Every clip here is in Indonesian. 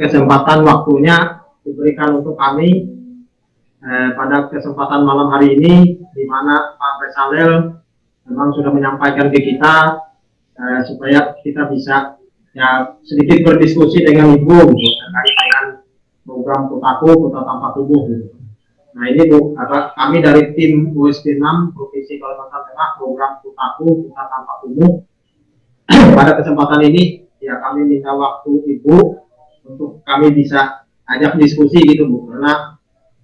kesempatan waktunya diberikan untuk kami pada kesempatan malam hari ini, di mana Pak Bezalel memang sudah menyampaikan ke kita supaya kita bisa ya sedikit berdiskusi dengan Ibu gitu, terkait dengan program Kotaku, Kota Tanpa Kumuh gitu. Nah ini Bu, kami dari tim USD 6 Provinsi Kalimantan Tengah, program Kotaku, Kota Tanpa Kumuh. Pada kesempatan ini ya kami minta waktu Ibu untuk kami bisa ajak diskusi gitu Bu, karena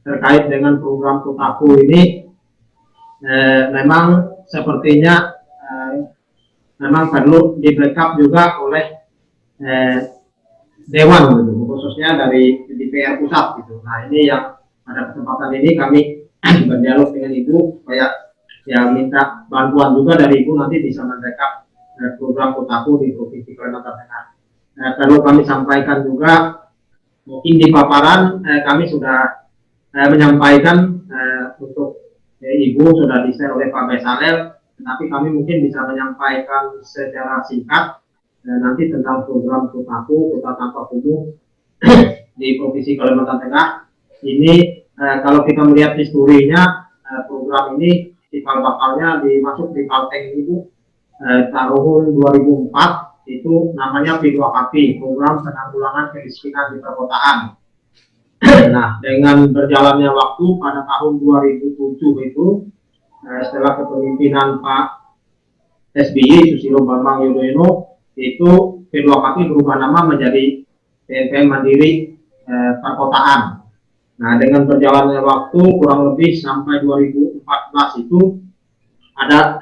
terkait dengan program Kotaku ini memang sepertinya memang perlu di backup juga oleh Dewan gitu, khususnya dari DPR pusat gitu. Nah ini yang pada kesempatan ini kami berdialog dengan Ibu supaya ya minta bantuan juga dari Ibu nanti bisa membackup program Kotaku di Provinsi Kalimantan Tengah. Perlu kami sampaikan juga, mungkin di paparan kami sudah menyampaikan untuk Ibu sudah di-share oleh Pak Bezalel, tetapi kami mungkin bisa menyampaikan secara singkat nanti tentang program Kotaku, Kota Tanpa Kumuh di Provinsi Kalimantan Tengah. Ini kalau kita melihat historinya, program ini cikal bakalnya dimasuk di Kalteng ini tahun 2004, itu namanya P2KP, Program Penanggulangan Kemiskinan di Perkotaan. Nah, dengan berjalannya waktu pada tahun 2007 itu, setelah kepemimpinan Pak SBY Susilo Bambang Yudhoyono, itu P2KP berubah nama menjadi PNPM Mandiri Perkotaan. Nah, dengan berjalannya waktu kurang lebih sampai 2014 itu ada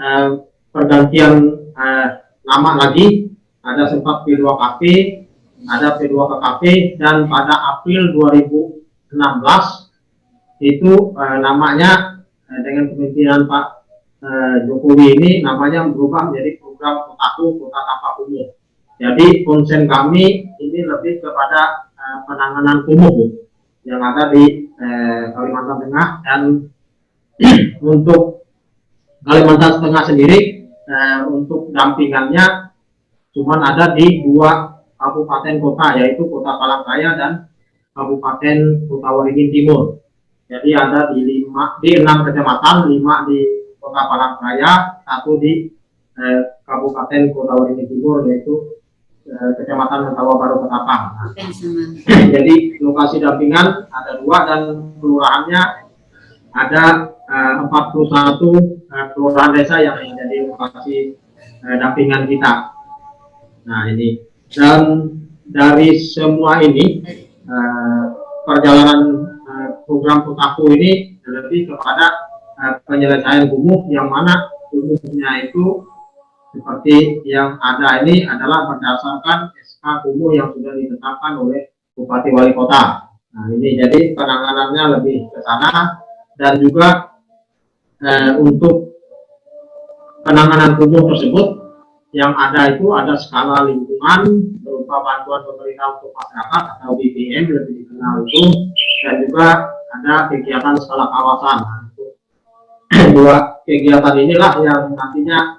pergantian nama lagi, ada sempat P2KP, ada P2KKP, dan pada April 2016 itu namanya dengan kepemimpinan Pak Jokowi ini namanya berubah menjadi program Kotaku, Kota Tanpa Kumuh. Jadi konsen kami ini lebih kepada penanganan kumuh yang ada di Kalimantan Tengah, dan untuk Kalimantan Tengah sendiri untuk dampingannya cuman ada di 2 kabupaten kota, yaitu Kota Palangkaraya dan Kabupaten Kota Waringin Timur. Jadi ada di 6 kecamatan, 5 di Kota Palangkaraya, 1 di Kabupaten Kota Waringin Timur, yaitu Kecamatan Mentawa Baru Ketapang. Jadi lokasi dampingan ada 2 dan kelurahannya ada 41 kelurahan desa yang menjadi lokasi dampingan kita. Nah ini, dan dari semua ini perjalanan program Kotaku ini lebih kepada penyelesaian kumuh, yang mana kumuhnya itu seperti yang ada ini adalah berdasarkan SK kumuh yang sudah ditetapkan oleh Bupati Wali Kota. Nah ini jadi penanganannya lebih ke sana, dan juga untuk penanganan kumuh tersebut yang ada itu ada skala lingkungan berupa bantuan pemerintah untuk masyarakat atau BPM lebih dikenal itu, dan juga ada kegiatan skala kawasan. Nah, itu 2 kegiatan inilah yang nantinya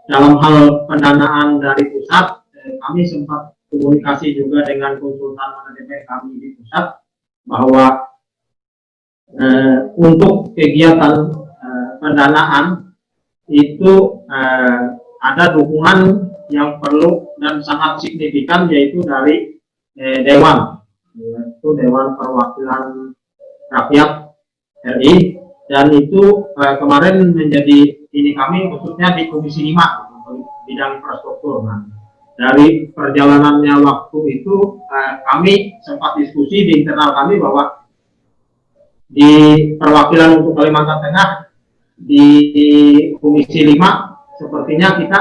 dalam hal pendanaan dari pusat, kami sempat komunikasi juga dengan konsultan manajemen kami di pusat bahwa untuk kegiatan pendanaan itu ada dukungan yang perlu dan sangat signifikan, yaitu dari Dewan, yaitu Dewan Perwakilan Rakyat RI, dan itu kemarin menjadi ini kami khususnya di Komisi 5 bidang infrastruktur. Nah, dari perjalanannya waktu itu kami sempat diskusi di internal kami bahwa di perwakilan untuk Kalimantan Tengah di Komisi 5 sepertinya kita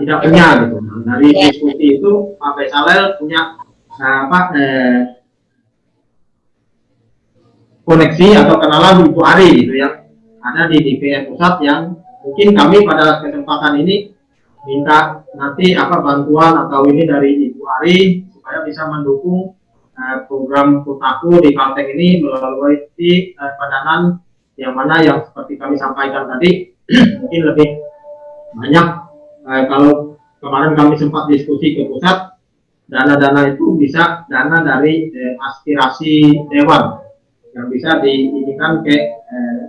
tidak punya gitu. Nah, dari diskusi itu Pak Bezalel punya koneksi atau kenalan Ibu Ari gitu yang ada di DPR pusat, yang mungkin kami pada kesempatan ini minta nanti bantuan atau ini dari Ibu Ari supaya bisa mendukung program Kotaku di Kalteng ini melalui pendanaan yang mana yang seperti kami sampaikan tadi mungkin lebih banyak. Kalau kemarin kami sempat diskusi ke pusat, dana-dana itu bisa dana dari aspirasi dewan yang bisa diinikan ke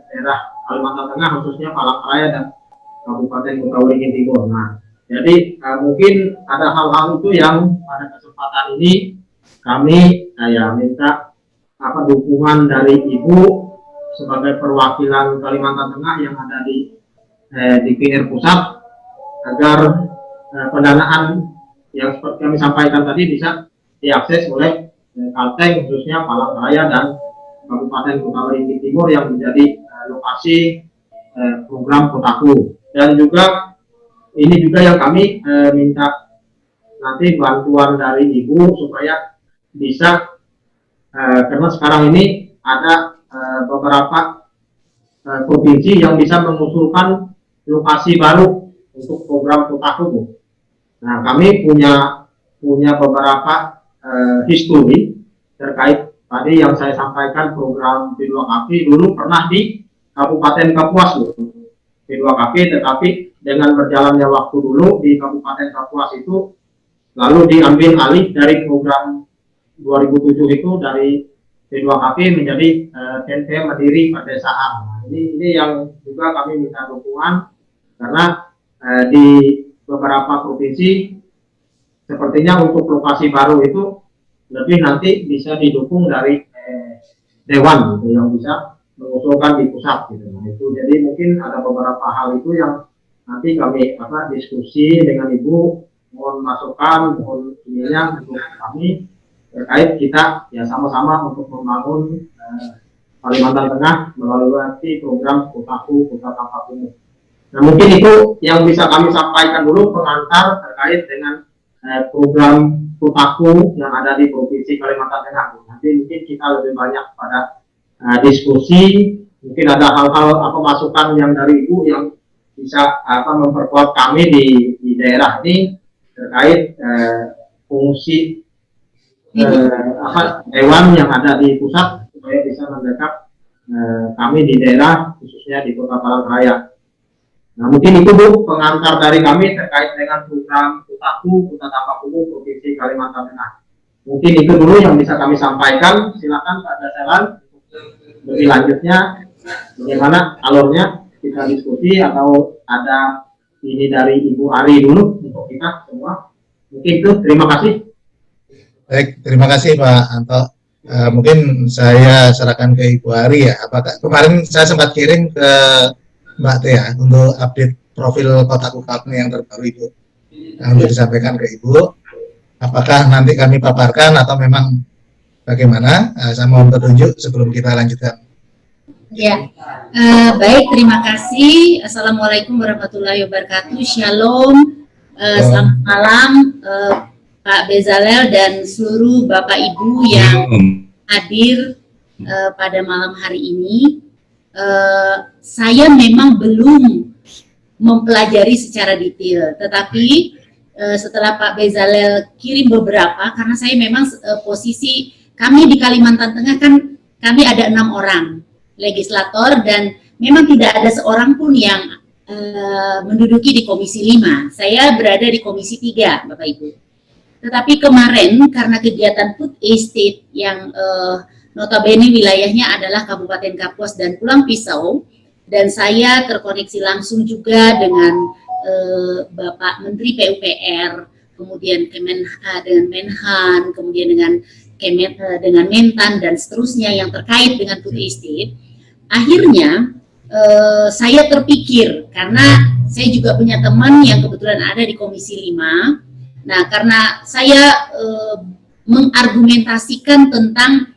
daerah Kalimantan Tengah, khususnya Palangkaraya dan Kabupaten Kota Waringin Timur. Nah, jadi mungkin ada hal-hal itu yang pada kesempatan ini kami minta dukungan dari Ibu sebagai perwakilan Kalimantan Tengah yang ada di PR Pusat, agar pendanaan yang seperti kami sampaikan tadi bisa diakses oleh Kalteng, khususnya Palangkaraya dan Kabupaten Kota Waringin Timur yang menjadi lokasi program Kotaku. Dan juga ini juga yang kami minta nanti bantuan dari Ibu supaya bisa karena sekarang ini ada beberapa provinsi yang bisa mengusulkan lokasi baru untuk program Kotaku. Nah, kami punya beberapa histori terkait tadi yang saya sampaikan, program P2KP dulu pernah di Kabupaten Kapuas P2KP, tetapi dengan berjalannya waktu dulu di Kabupaten Kapuas itu lalu diambil alih dari program 2007 itu dari P2KP menjadi TNP Mandiri Perdesaan. Nah, ini yang juga kami minta dukungan karena di beberapa provinsi sepertinya untuk lokasi baru itu lebih nanti bisa didukung dari dewan gitu, yang bisa mengusulkan di pusat gitu. Nah, itu jadi mungkin ada beberapa hal itu yang nanti kami diskusi dengan Ibu, mohon masukan, mohon ininya untuk kami terkait kita ya sama-sama untuk membangun Kalimantan Tengah melalui program Kotaku, Kota Tanpa Pungut. Nah, mungkin itu yang bisa kami sampaikan dulu pengantar terkait dengan program Kotaku yang ada di Provinsi Kalimantan Tengah. Nanti mungkin kita lebih banyak pada diskusi, mungkin ada hal-hal masukan yang dari Ibu yang bisa memperkuat kami di daerah ini terkait fungsi dewan yang ada di pusat supaya bisa mendekat kami di daerah, khususnya di Kota Palangkaraya. Nah, mungkin itu Bu pengantar dari kami terkait dengan program Kotaku, Kota Tanpa Pungut Provinsi Kalimantan Tengah. Mungkin itu dulu yang bisa kami sampaikan. Silakan Pak Daselan, lebih lanjutnya bagaimana alurnya kita diskusi atau ada ini dari Ibu Ari dulu untuk kita semua. Mungkin itu, terima kasih. Baik, terima kasih Pak Anto. Mungkin saya serahkan ke Ibu Ari ya. Apakah kemarin saya sempat kirim ke Mbak Tia untuk update profil Kotaku Kalteng yang terbaru Ibu, yang sudah disampaikan ke Ibu. Apakah nanti kami paparkan atau memang bagaimana? Saya mohon petunjuk sebelum kita lanjutkan. Ya, baik, terima kasih. Assalamualaikum warahmatullahi wabarakatuh. Shalom, selamat malam Pak Bezalel dan seluruh Bapak Ibu yang hadir pada malam hari ini. Saya memang belum mempelajari secara detail, tetapi setelah Pak Bezalel kirim beberapa, karena saya memang posisi kami di Kalimantan Tengah kan kami ada 6 orang legislator dan memang tidak ada seorang pun yang menduduki di Komisi 5. Saya berada di Komisi 3, Bapak Ibu. Tetapi kemarin karena kegiatan food estate yang notabene wilayahnya adalah Kabupaten Kapuas dan Pulang Pisau, dan saya terkoneksi langsung juga dengan Bapak Menteri PUPR, kemudian dengan Menhan, kemudian dengan Mentan dan seterusnya yang terkait dengan food estate. Akhirnya saya terpikir, karena saya juga punya teman yang kebetulan ada di Komisi 5. Nah, karena saya mengargumentasikan tentang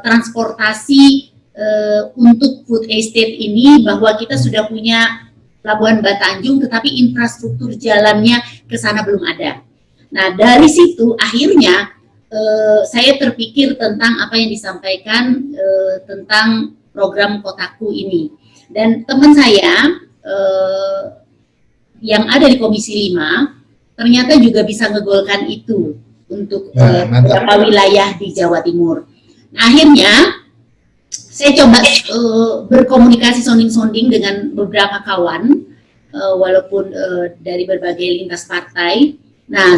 transportasi untuk food estate ini, bahwa kita sudah punya Pelabuhan Batanjung, tetapi infrastruktur jalannya ke sana belum ada. Nah, dari situ akhirnya saya terpikir tentang apa yang disampaikan tentang program Kotaku ini. Dan teman saya yang ada di Komisi 5 ternyata juga bisa ngegolkan itu untuk beberapa wilayah di Jawa Timur. Nah, akhirnya saya coba berkomunikasi sounding-sounding dengan beberapa kawan, walaupun dari berbagai lintas partai. Nah,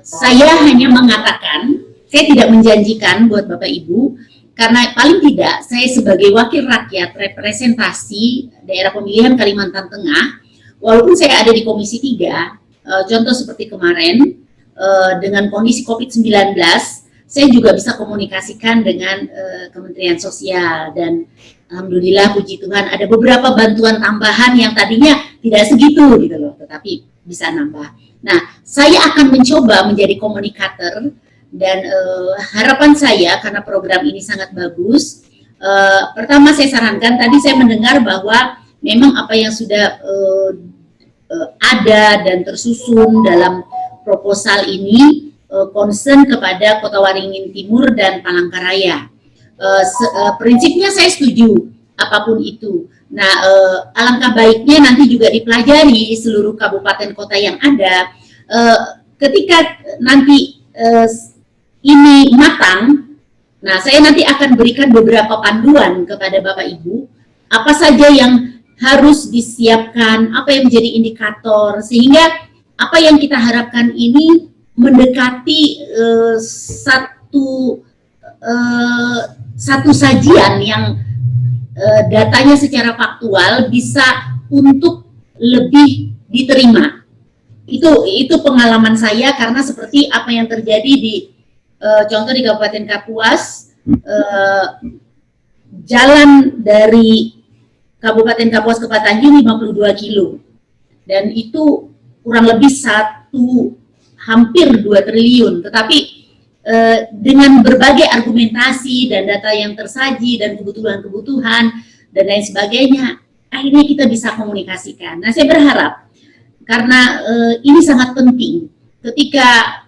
saya hanya mengatakan, saya tidak menjanjikan buat Bapak Ibu, karena paling tidak saya sebagai wakil rakyat representasi daerah pemilihan Kalimantan Tengah, walaupun saya ada di Komisi 3, contoh seperti kemarin, dengan kondisi COVID-19, saya juga bisa komunikasikan dengan Kementerian Sosial, dan alhamdulillah puji Tuhan ada beberapa bantuan tambahan yang tadinya tidak segitu gitu loh, tetapi bisa nambah. Nah, saya akan mencoba menjadi komunikator, dan harapan saya karena program ini sangat bagus, pertama saya sarankan, tadi saya mendengar bahwa memang apa yang sudah ada dan tersusun dalam proposal ini concern kepada Kota Waringin Timur dan Palangkaraya. Prinsipnya saya setuju apapun itu. Nah, alangkah baiknya nanti juga dipelajari seluruh kabupaten kota yang ada. Ketika nanti ini matang, nah saya nanti akan berikan beberapa panduan kepada Bapak Ibu, apa saja yang harus disiapkan, apa yang menjadi indikator, sehingga apa yang kita harapkan ini mendekati satu sajian yang datanya secara faktual bisa untuk lebih diterima. Itu pengalaman saya, karena seperti apa yang terjadi di contoh di Kabupaten Kapuas, jalan dari Kabupaten Kapuas ke Patanjung 52 kilo, dan itu kurang lebih hampir 2 triliun, tetapi dengan berbagai argumentasi dan data yang tersaji dan kebutuhan-kebutuhan dan lain sebagainya, akhirnya kita bisa komunikasikan. Nah, saya berharap karena ini sangat penting, ketika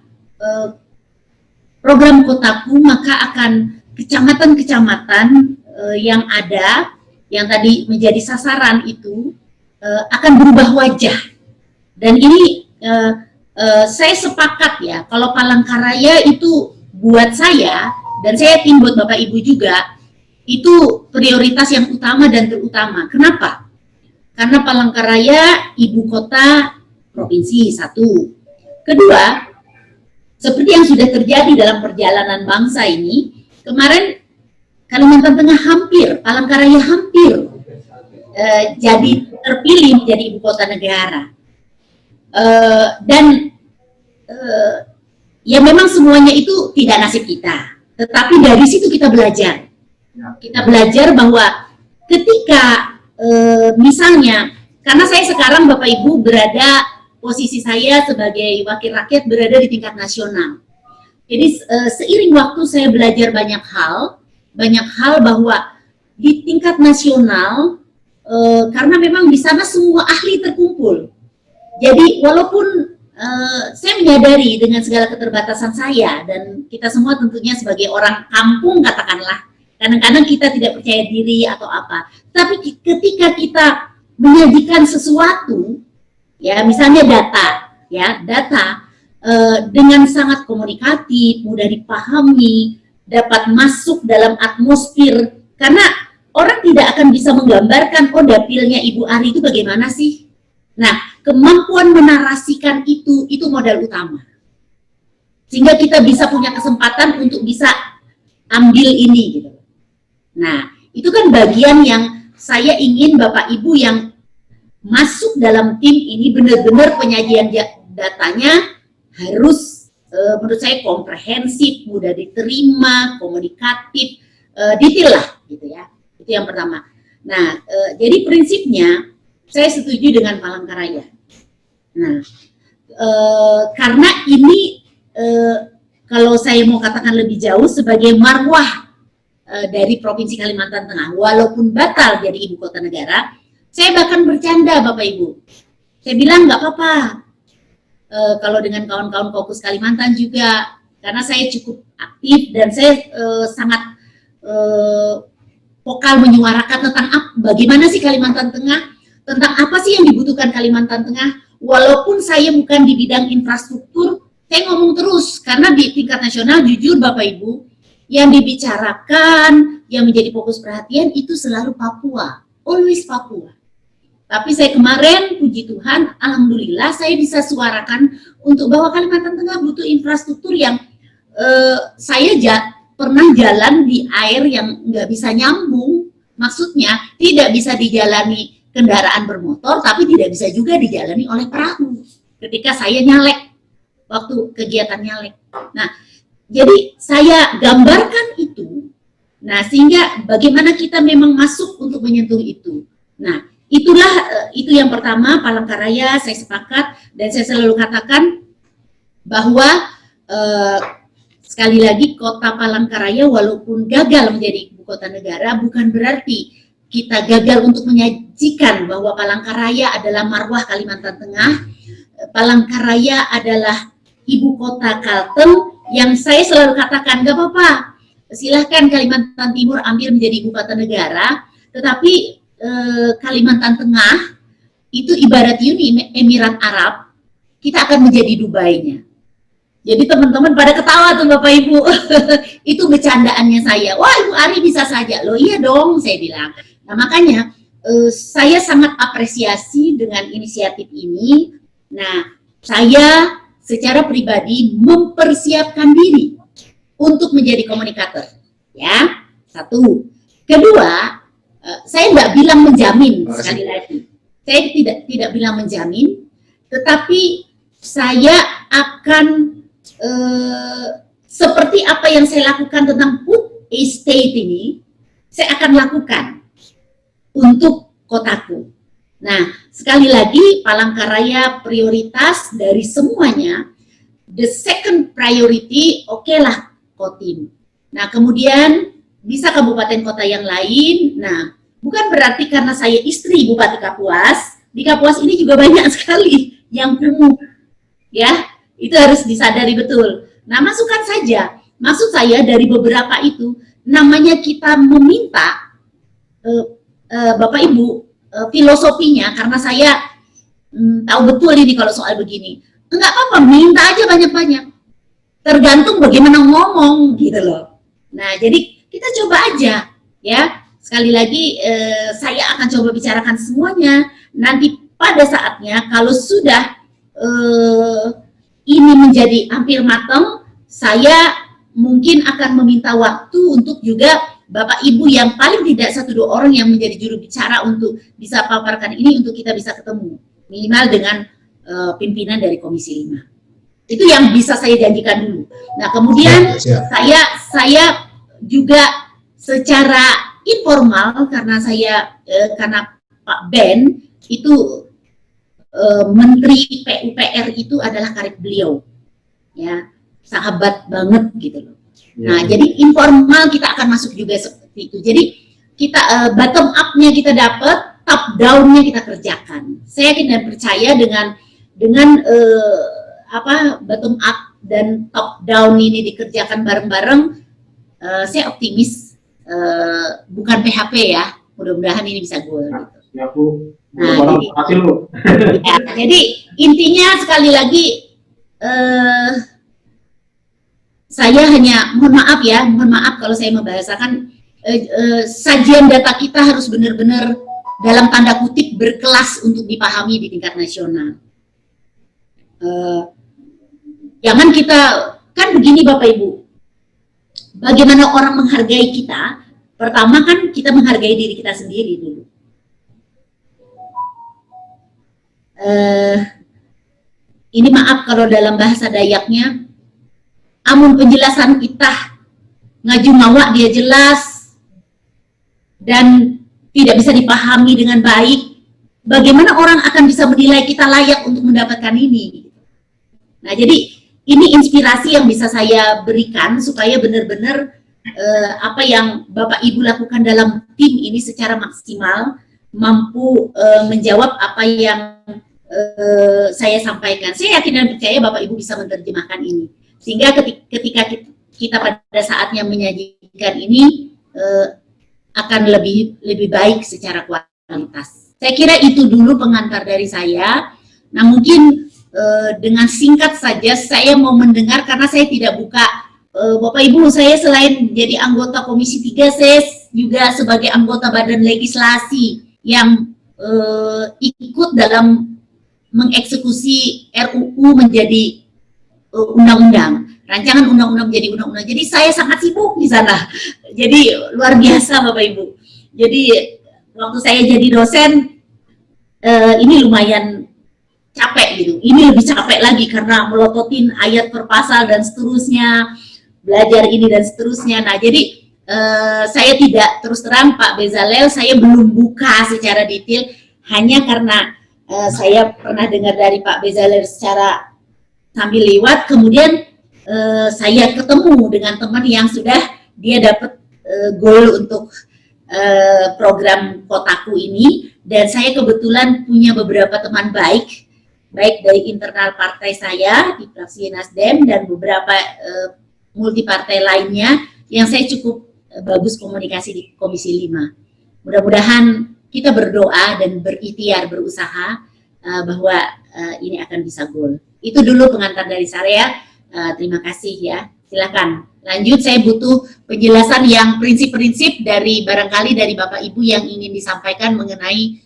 program Kotaku, maka akan kecamatan-kecamatan yang ada, yang tadi menjadi sasaran itu akan berubah wajah. Dan ini saya sepakat ya, kalau Palangkaraya itu buat saya, dan saya yakin buat Bapak Ibu juga, itu prioritas yang utama dan terutama. Kenapa? Karena Palangkaraya ibu kota provinsi, satu. Kedua, seperti yang sudah terjadi dalam perjalanan bangsa ini, kemarin Kalimantan Tengah Palangkaraya hampir jadi terpilih menjadi ibu kota negara. Ya memang semuanya itu tidak nasib kita, tetapi dari situ kita belajar. Kita belajar bahwa ketika misalnya, karena saya sekarang Bapak Ibu posisi saya sebagai wakil rakyat berada di tingkat nasional. Jadi seiring waktu saya belajar banyak hal bahwa di tingkat nasional, karena memang di sana semua ahli terkumpul. Jadi walaupun saya menyadari dengan segala keterbatasan saya, dan kita semua tentunya sebagai orang kampung katakanlah, kadang-kadang kita tidak percaya diri atau apa. Tapi ketika kita menyajikan sesuatu, ya misalnya data dengan sangat komunikatif, mudah dipahami, dapat masuk dalam atmosfer, karena orang tidak akan bisa menggambarkan, oh dapilnya Ibu Ari itu bagaimana sih. Nah, kemampuan menarasikan itu modal utama, sehingga kita bisa punya kesempatan untuk bisa ambil ini gitu. Nah, itu kan bagian yang saya ingin Bapak Ibu yang masuk dalam tim ini, benar-benar penyajian datanya harus menurut saya komprehensif, mudah diterima, komunikatif, detail lah gitu ya. Itu yang pertama. Nah, jadi prinsipnya saya setuju dengan Palangkaraya. Nah, karena ini kalau saya mau katakan lebih jauh, sebagai marwah dari Provinsi Kalimantan Tengah, walaupun batal jadi ibu kota negara, saya bahkan bercanda Bapak Ibu. Saya bilang nggak apa-apa, kalau dengan kawan-kawan Kokus Kalimantan juga, karena saya cukup aktif dan saya sangat vokal menyuarakan tentang bagaimana sih Kalimantan Tengah, tentang apa sih yang dibutuhkan Kalimantan Tengah. Walaupun saya bukan di bidang infrastruktur, saya ngomong terus, karena di tingkat nasional jujur Bapak Ibu, yang dibicarakan, yang menjadi fokus perhatian itu selalu Papua, always Papua. Tapi saya kemarin, puji Tuhan, alhamdulillah saya bisa suarakan untuk bahwa Kalimantan Tengah butuh infrastruktur yang saya pernah jalan di air yang nggak bisa nyambung, maksudnya tidak bisa dijalani kendaraan bermotor, tapi tidak bisa juga dijalani oleh perahu. Ketika saya nyalek, waktu kegiatan nyalek. Nah, jadi saya gambarkan itu. Nah, sehingga bagaimana kita memang masuk untuk menyentuh itu. Nah, itulah itu yang pertama, Palangkaraya saya sepakat, dan saya selalu katakan bahwa sekali lagi kota Palangkaraya walaupun gagal menjadi ibu kota negara bukan berarti kita gagal untuk menyajikan bahwa Palangkaraya adalah marwah Kalimantan Tengah. Palangkaraya adalah ibu kota Kalteng yang saya selalu katakan gak apa-apa, silahkan Kalimantan Timur ambil menjadi ibu kota negara, tetapi Kalimantan Tengah itu ibarat Uni Emirat Arab, kita akan menjadi Dubai-nya. Jadi teman-teman pada ketawa tuh Bapak Ibu. Itu bercandaannya saya. Wah, Ibu Ari bisa saja. Loh iya dong, saya bilang. Nah makanya saya sangat apresiasi dengan inisiatif ini. Nah, saya secara pribadi mempersiapkan diri untuk menjadi komunikator. Ya, satu. Kedua, saya nggak bilang menjamin, sekali lagi. Saya tidak bilang menjamin, tetapi saya akan seperti apa yang saya lakukan tentang food estate ini, saya akan lakukan untuk kotaku. Nah, sekali lagi Palangkaraya prioritas dari semuanya. The second priority, oke lah, Kotim. Nah, kemudian bisa kabupaten kota yang lain. Nah, bukan berarti karena saya istri Bupati Kapuas, di Kapuas ini juga banyak sekali yang kumuh, ya. Itu harus disadari betul. Nah, masukkan saja. Maksud saya dari beberapa itu, namanya kita meminta Bapak Ibu filosofinya, karena saya tahu betul ini kalau soal begini. Enggak apa-apa, minta aja banyak-banyak. Tergantung bagaimana ngomong gitu loh. Nah, jadi kita coba aja ya. Sekali lagi saya akan coba bicarakan semuanya. Nanti pada saatnya kalau sudah ini menjadi hampir matang, saya mungkin akan meminta waktu untuk juga Bapak Ibu yang paling tidak 1-2 orang yang menjadi juru bicara untuk bisa paparkan ini, untuk kita bisa ketemu minimal dengan pimpinan dari Komisi 5. Itu yang bisa saya janjikan dulu. Nah, kemudian saya juga secara informal karena karena Pak Ben itu Menteri PUPR itu adalah karib beliau, ya, sahabat banget gitu loh. Nah, jadi informal kita akan masuk juga seperti itu. Jadi kita bottom up-nya kita dapat, top down-nya kita kerjakan. Saya yakin dan percaya dengan bottom up dan top down ini dikerjakan bareng-bareng, saya optimis, bukan PHP ya. Mudah-mudahan ini bisa goal gitu. Ya, Bu. Nah, jadi intinya sekali lagi saya hanya mohon maaf kalau saya membahasakan sajian data kita harus benar-benar dalam tanda kutip berkelas untuk dipahami di tingkat nasional. Jangan kita, kan begini Bapak Ibu, bagaimana orang menghargai kita? Pertama kan kita menghargai diri kita sendiri dulu. Ini maaf kalau dalam bahasa Dayaknya, amun penjelasan kita ngaju ngawak dia jelas dan tidak bisa dipahami dengan baik, bagaimana orang akan bisa menilai kita layak untuk mendapatkan ini? Nah, jadi ini inspirasi yang bisa saya berikan supaya benar-benar apa yang Bapak Ibu lakukan dalam tim ini secara maksimal mampu menjawab apa yang saya sampaikan. Saya yakin dan percaya Bapak Ibu bisa menerjemahkan ini. Sehingga ketika kita pada saatnya menyajikan ini akan lebih baik secara kualitas. Saya kira itu dulu pengantar dari saya. Nah, mungkin dengan singkat saja saya mau mendengar, karena saya tidak buka, Bapak Ibu, saya selain jadi anggota Komisi 3, saya juga sebagai anggota Badan Legislasi yang ikut dalam mengeksekusi RUU menjadi undang-undang, rancangan undang-undang menjadi undang-undang. Jadi saya sangat sibuk di sana. Jadi luar biasa Bapak Ibu. Jadi waktu saya jadi dosen ini lumayan capek gitu. Ini lebih capek lagi karena melototin ayat per pasal dan seterusnya, belajar ini dan seterusnya. Nah, jadi saya tidak, terus terang Pak Bezalel, saya belum buka secara detail hanya karena saya pernah dengar dari Pak Bezalel secara sambil lewat, kemudian saya ketemu dengan teman yang sudah dia dapat goal untuk program Kotaku ini, dan saya kebetulan punya beberapa teman baik dari internal partai saya di fraksi Nasdem dan beberapa multi partai lainnya yang saya cukup bagus komunikasi di Komisi 5. Mudah-mudahan kita berdoa dan berikhtiar, berusaha bahwa ini akan bisa goal. Itu dulu pengantar dari saya. Terima kasih ya. Silakan lanjut. Saya butuh penjelasan yang prinsip-prinsip dari barangkali dari Bapak Ibu yang ingin disampaikan mengenai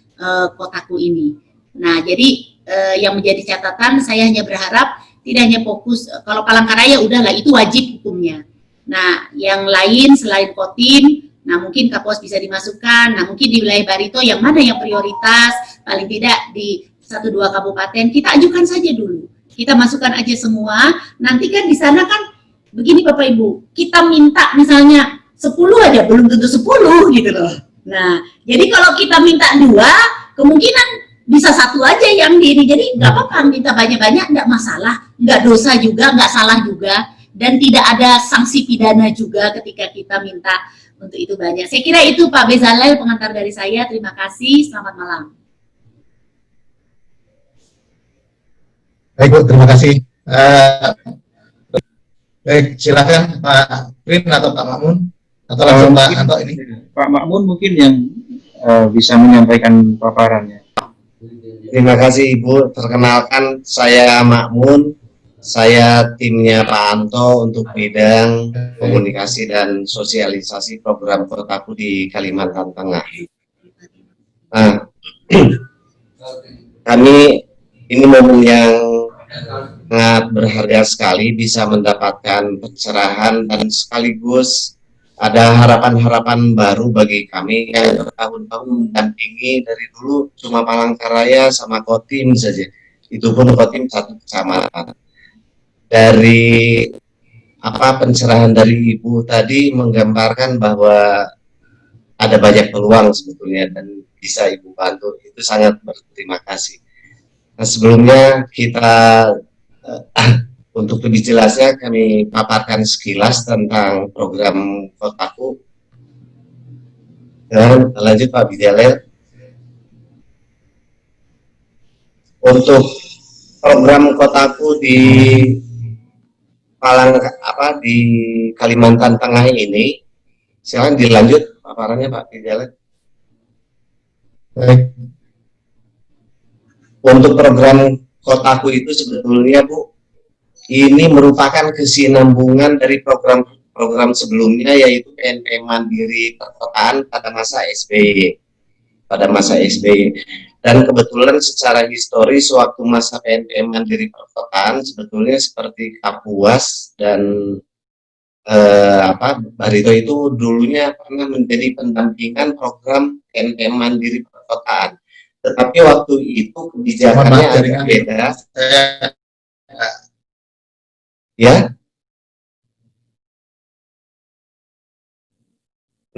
Kotaku ini. Nah, jadi yang menjadi catatan, saya hanya berharap tidak hanya fokus kalau Palangkaraya udahlah itu wajib hukumnya. Nah, yang lain selain Kotim, nah mungkin Kapos bisa dimasukkan. Nah, mungkin di wilayah Barito yang mana yang prioritas, paling tidak di 1-2 kabupaten kita ajukan saja dulu. Kita masukkan aja semua. Nanti kan di sana kan begini Bapak Ibu, kita minta misalnya 10 aja belum tentu 10 gitu loh. Nah, jadi kalau kita minta 2, kemungkinan bisa 1 aja yang di ini. Jadi nggak apa-apa minta banyak-banyak, nggak masalah, nggak dosa juga, nggak salah juga, dan tidak ada sanksi pidana juga ketika kita minta untuk itu banyak. Saya kira itu Pak Bezalel pengantar dari saya. Terima kasih. Selamat malam. Baik Bu, terima kasih. Baik, silakan Pak Prin atau Pak Makmun atau langsung Pak Anto ini. Pak Makmun mungkin yang bisa menyampaikan paparannya. Terima kasih Ibu. Perkenalkan saya Makmun. Saya timnya Pak Anto untuk bidang komunikasi dan sosialisasi program Kotaku di Kalimantan Tengah. Nah, kami ini momen yang sangat berharga sekali bisa mendapatkan pencerahan dan sekaligus ada harapan-harapan baru bagi kami yang bertahun-tahun mendampingi dari dulu cuma Palangkaraya sama Kotim saja. Itu pun Kotim 1 kecamatan. Dari pencerahan dari Ibu tadi menggambarkan bahwa ada banyak peluang sebetulnya dan bisa Ibu bantu. Itu sangat berterima kasih. Nah, sebelumnya kita untuk lebih jelasnya kami paparkan sekilas tentang program Kotaku. Dan lanjut Pak Bezalel. Untuk program Kotaku di di Kalimantan Tengah ini, silakan dilanjut paparannya Pak Bezalel. Baik. Untuk program Kotaku itu sebetulnya Bu, ini merupakan kesinambungan dari program-program sebelumnya, yaitu PNP Mandiri Perkotaan pada masa SBY. Dan kebetulan secara historis waktu masa PNP Mandiri Perkotaan sebetulnya seperti Kapuas dan Barito itu dulunya pernah menjadi pendampingan program PNP Mandiri Perkotaan. Tetapi waktu itu kebijakannya agak beda. Ya.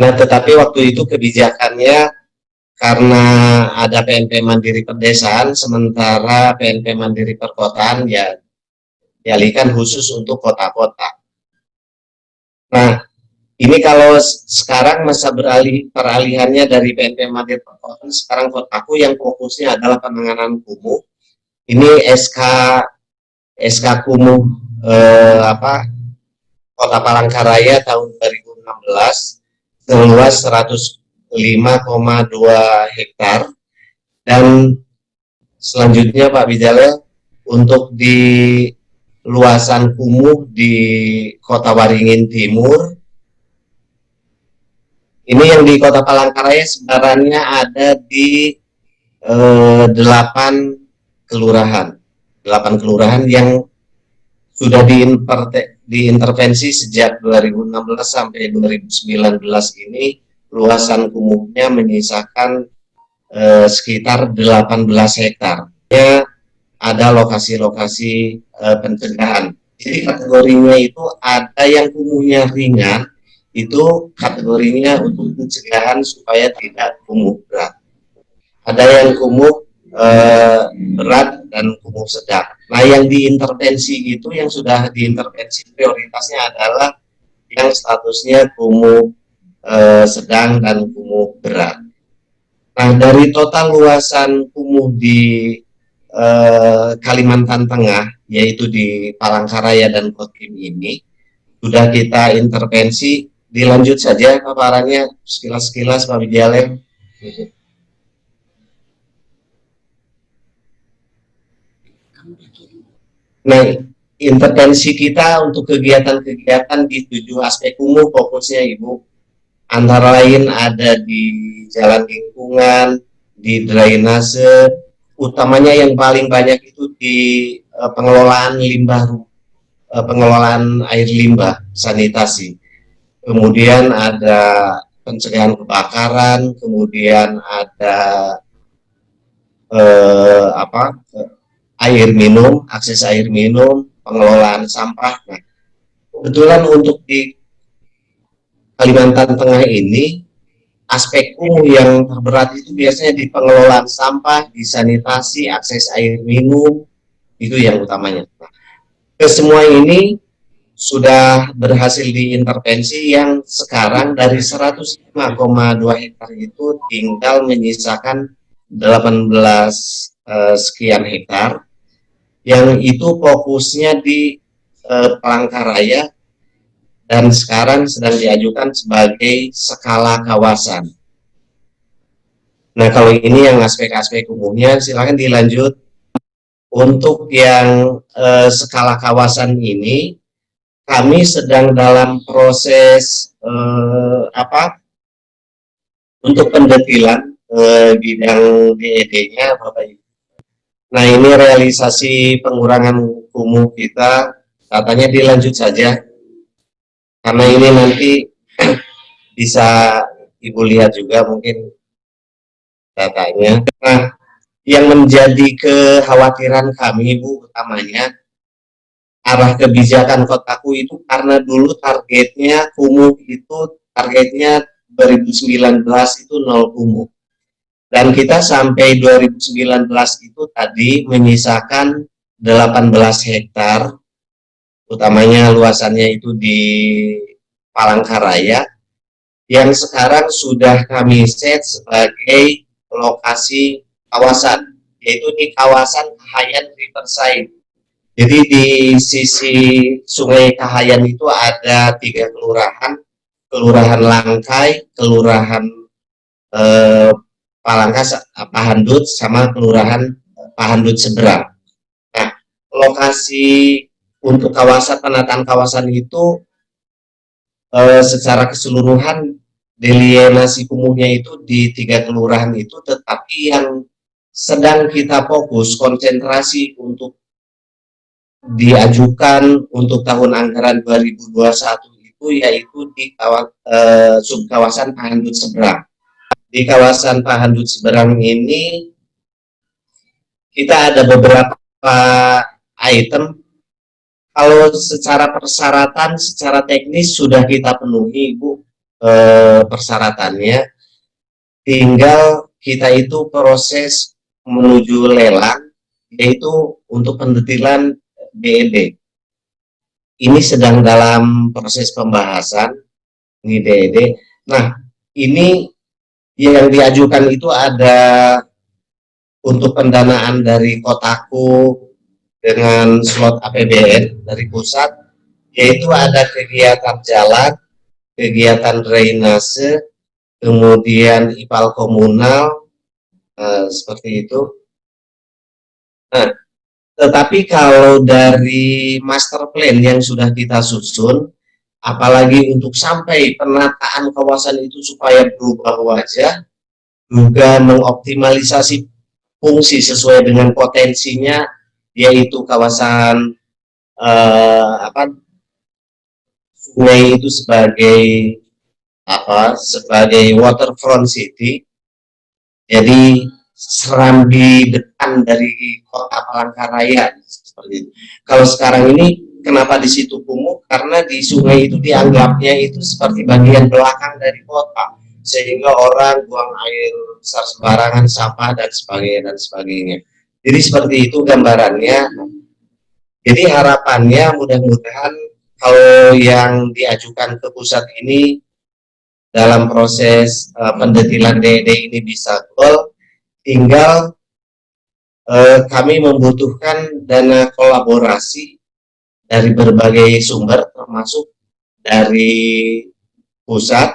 Nah, tetapi waktu itu kebijakannya karena ada PNP Mandiri Perdesaan, sementara PNP Mandiri Perkotaan ya dialihkan khusus untuk kota-kota. Nah, ini kalau sekarang masa peralihannya dari PNP Mandiri Perkotaan sekarang Kotaku yang fokusnya adalah penanganan kumuh. Ini SK kumuh Kota Palangkaraya tahun 2016 seluas 105,2 hektar, dan selanjutnya Pak Bezalel untuk di luasan kumuh di Kota Waringin Timur ini yang di Kota Palangkaraya sebarannya ada di 8 kelurahan, 8 kelurahan yang sudah diintervensi sejak 2016 sampai 2019 ini. Luasan kumuhnya menyisakan sekitar 18 hektar. Ada lokasi-lokasi pencegahan. Jadi kategorinya itu ada yang kumuhnya ringan, itu kategorinya untuk pencegahan supaya tidak kumuh berat. Ada yang kumuh berat dan kumuh sedang. Nah, yang diintervensi itu, yang sudah diintervensi prioritasnya adalah yang statusnya kumuh sedang dan kumuh berat. Nah, dari total luasan kumuh di Kalimantan Tengah, yaitu di Palangkaraya dan Kotim ini, sudah kita intervensi. Dilanjut saja paparannya sekilas-sekilas Pak Wijalem. Nah, intervensi kita untuk kegiatan-kegiatan di 7 aspek kumuh fokusnya Ibu. Antara lain ada di jalan lingkungan, di drainase, utamanya yang paling banyak itu di pengelolaan limbah, pengelolaan air limbah, sanitasi. Kemudian ada pencegahan kebakaran, kemudian ada air minum, akses air minum, pengelolaan sampah. Nah, kebetulan untuk di Kalimantan Tengah ini, aspek kumuh yang terberat itu biasanya di pengelolaan sampah, di sanitasi, akses air minum, itu yang utamanya. Nah, kesemua ini sudah berhasil diintervensi, yang sekarang dari 105,2 hektar itu tinggal menyisakan 18 sekian hektar, yang itu fokusnya di Palangkaraya, dan sekarang sedang diajukan sebagai skala kawasan. Nah, kalau ini yang aspek-aspek umumnya, silakan dilanjut. Untuk yang skala kawasan ini, kami sedang dalam proses untuk pendetilan bidang DED-nya, Bapak Ibu. Nah, ini realisasi pengurangan kumuh kita, katanya dilanjut saja. Karena ini nanti bisa Ibu lihat juga mungkin datanya. Nah, yang menjadi kekhawatiran kami Ibu utamanya, arah kebijakan Kotaku itu karena dulu targetnya kumuh itu, targetnya 2019 itu 0 kumuh. Dan kita sampai 2019 itu tadi menyisakan 18 hektar, utamanya luasannya itu di Palangkaraya, yang sekarang sudah kami set sebagai lokasi kawasan, yaitu di kawasan Kahayan Riverside. Jadi di sisi Sungai Kahayan itu ada 3 kelurahan, Kelurahan Langkai, Kelurahan Palangkas, Pahandut, sama Kelurahan Pahandut Seberang. Nah, lokasi untuk kawasan, penataan kawasan itu secara keseluruhan delineasi kumuhnya itu di 3 kelurahan itu, tetapi yang sedang kita fokus konsentrasi untuk diajukan untuk tahun anggaran 2021 itu yaitu di subkawasan Pahandut Seberang. Di kawasan Pahandut Seberang ini kita ada beberapa item. Kalau secara persyaratan, secara teknis sudah kita penuhi Ibu persyaratannya. Tinggal kita itu proses menuju lelang, yaitu untuk pendetilan DED. Ini sedang dalam proses pembahasan, ini DED. Nah, ini yang diajukan itu ada untuk pendanaan dari Kotaku dengan slot APBN dari pusat, yaitu ada kegiatan jalan, kegiatan drainase, kemudian IPAL komunal, seperti itu. Nah, tetapi kalau dari master plan yang sudah kita susun, apalagi untuk sampai penataan kawasan itu supaya berubah wajah, juga mengoptimalisasi fungsi sesuai dengan potensinya, yaitu kawasan sungai itu sebagai sebagai waterfront city. Jadi serambi depan dari kota Palangkaraya seperti itu. Kalau sekarang ini kenapa di situ kumuh? Karena di sungai itu dianggapnya itu seperti bagian belakang dari kota, sehingga orang buang air besar sembarangan, sampah dan sebagainya dan sebagainya. Jadi seperti itu gambarannya. Jadi harapannya mudah-mudahan kalau yang diajukan ke pusat ini dalam proses pendetilan DED ini bisa goal, tinggal kami membutuhkan dana kolaborasi dari berbagai sumber termasuk dari pusat,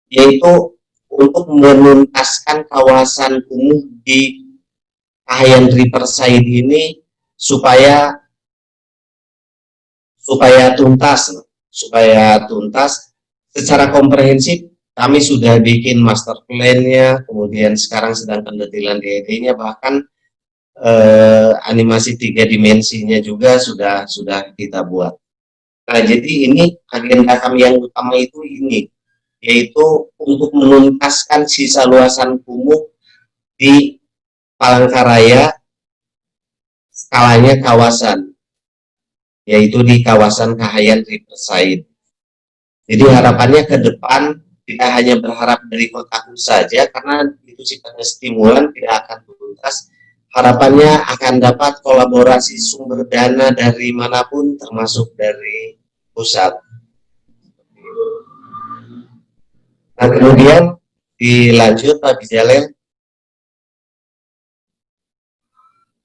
yaitu untuk menuntaskan kawasan kumuh di Kahayan Riverside ini supaya tuntas secara komprehensif. Kami sudah bikin master plan-nya, kemudian sekarang sedang pendetilan DED-nya, bahkan animasi 3 dimensinya juga sudah kita buat. Nah, jadi ini agenda kami yang utama itu ini, yaitu untuk menuntaskan sisa luasan kumuh di Palangkaraya, skalanya kawasan, yaitu di kawasan Kahayan Riverside. Jadi harapannya ke depan tidak hanya berharap dari kotaku saja, karena itu sifatnya stimulan, tidak akan tuntas. Harapannya akan dapat kolaborasi sumber dana dari manapun, termasuk dari pusat. Nah, kemudian dilanjut Pak Bijalel.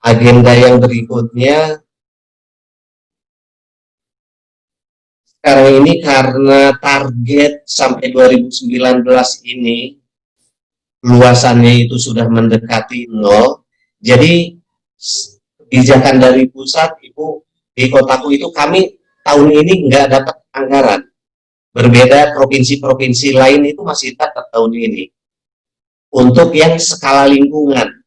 Agenda yang berikutnya, sekarang ini karena target sampai 2019 ini luasannya itu sudah mendekati 0, jadi kebijakan dari pusat, Ibu, di kotaku itu kami tahun ini nggak dapat anggaran. Berbeda provinsi-provinsi lain itu masih dapat tahun ini. Untuk yang skala lingkungan,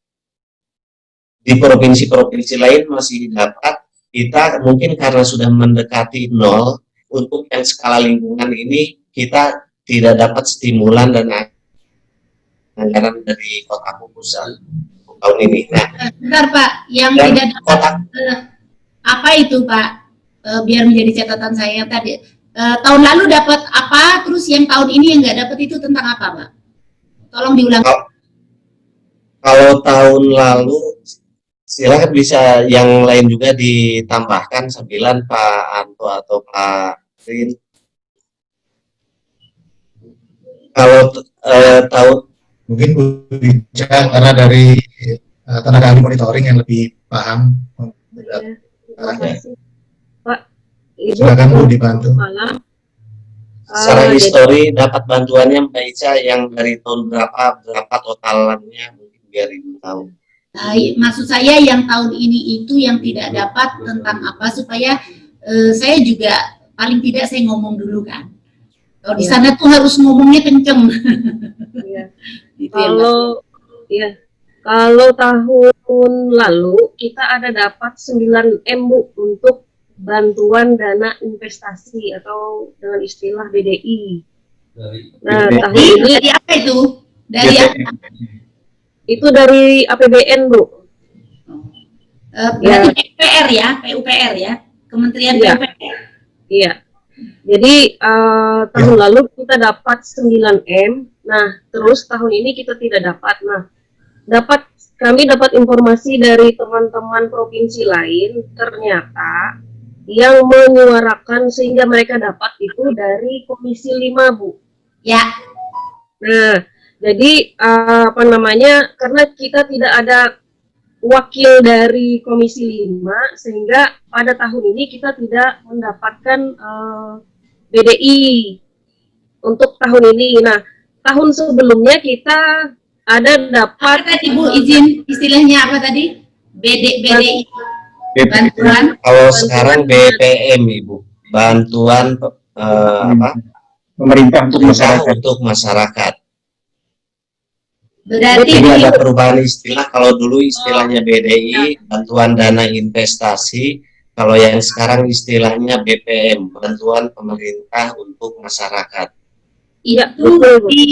di provinsi-provinsi lain masih dapat, kita mungkin karena sudah mendekati 0, untuk yang skala lingkungan ini kita tidak dapat stimulan dan anggaran dari kotaku pusat tahun ini. Nah, Bentar Pak, yang tidak dapat apa itu Pak? Biar menjadi catatan saya tadi. Tahun lalu dapat apa, terus yang tahun ini yang nggak dapat itu tentang apa Pak? Tolong diulang. Kalau tahun lalu, silakan bisa yang lain juga ditambahkan sambilan Pak Anto atau Pak Rin. Kalau tahun Mungkin Bu Ica karena dari tenaga ahli monitoring yang lebih paham. Terima kasih Pak. Ibu, Silakan Bu dibantu. malam. secara histori dapat bantuannya Mbak Ica yang dari tahun berapa totalannya, mungkin biar Ibu tahu. Maksud saya yang tahun ini itu yang tidak dapat tentang apa, supaya saya juga paling tidak saya ngomong dulu kan. Kalau di sana tuh harus ngomongnya kenceng. Iya. Gitu ya, Kalau tahun lalu kita ada dapat 9 M Bu untuk bantuan dana investasi atau dengan istilah BDI. Nah, tahun ini dari apa itu? Dari apa? itu dari APBN Bu. Berarti PUPR ya, PUPR ya, Kementerian Iya. PUPR. Iya. Jadi tahun lalu kita dapat 9 M. Nah, terus tahun ini kita tidak dapat. Nah, kami dapat informasi dari teman-teman provinsi lain, ternyata yang menyuarakan sehingga mereka dapat itu dari Komisi 5 Bu. Ya. Nah, jadi karena kita tidak ada wakil dari Komisi 5, sehingga pada tahun ini kita tidak mendapatkan BDI untuk tahun ini. Nah, tahun sebelumnya kita ada dapat. Apa tadi Bu, izin istilahnya apa tadi? BDI. Bantuan. Kalau sekarang BPM Ibu, bantuan pemerintah untuk masyarakat. untuk masyarakat. Berarti Jadi ada perubahan istilah. Kalau dulu istilahnya BDI, bantuan dana investasi. Kalau yang sekarang istilahnya BPM, bantuan pemerintah untuk masyarakat. Iya, itu betul, Bu. di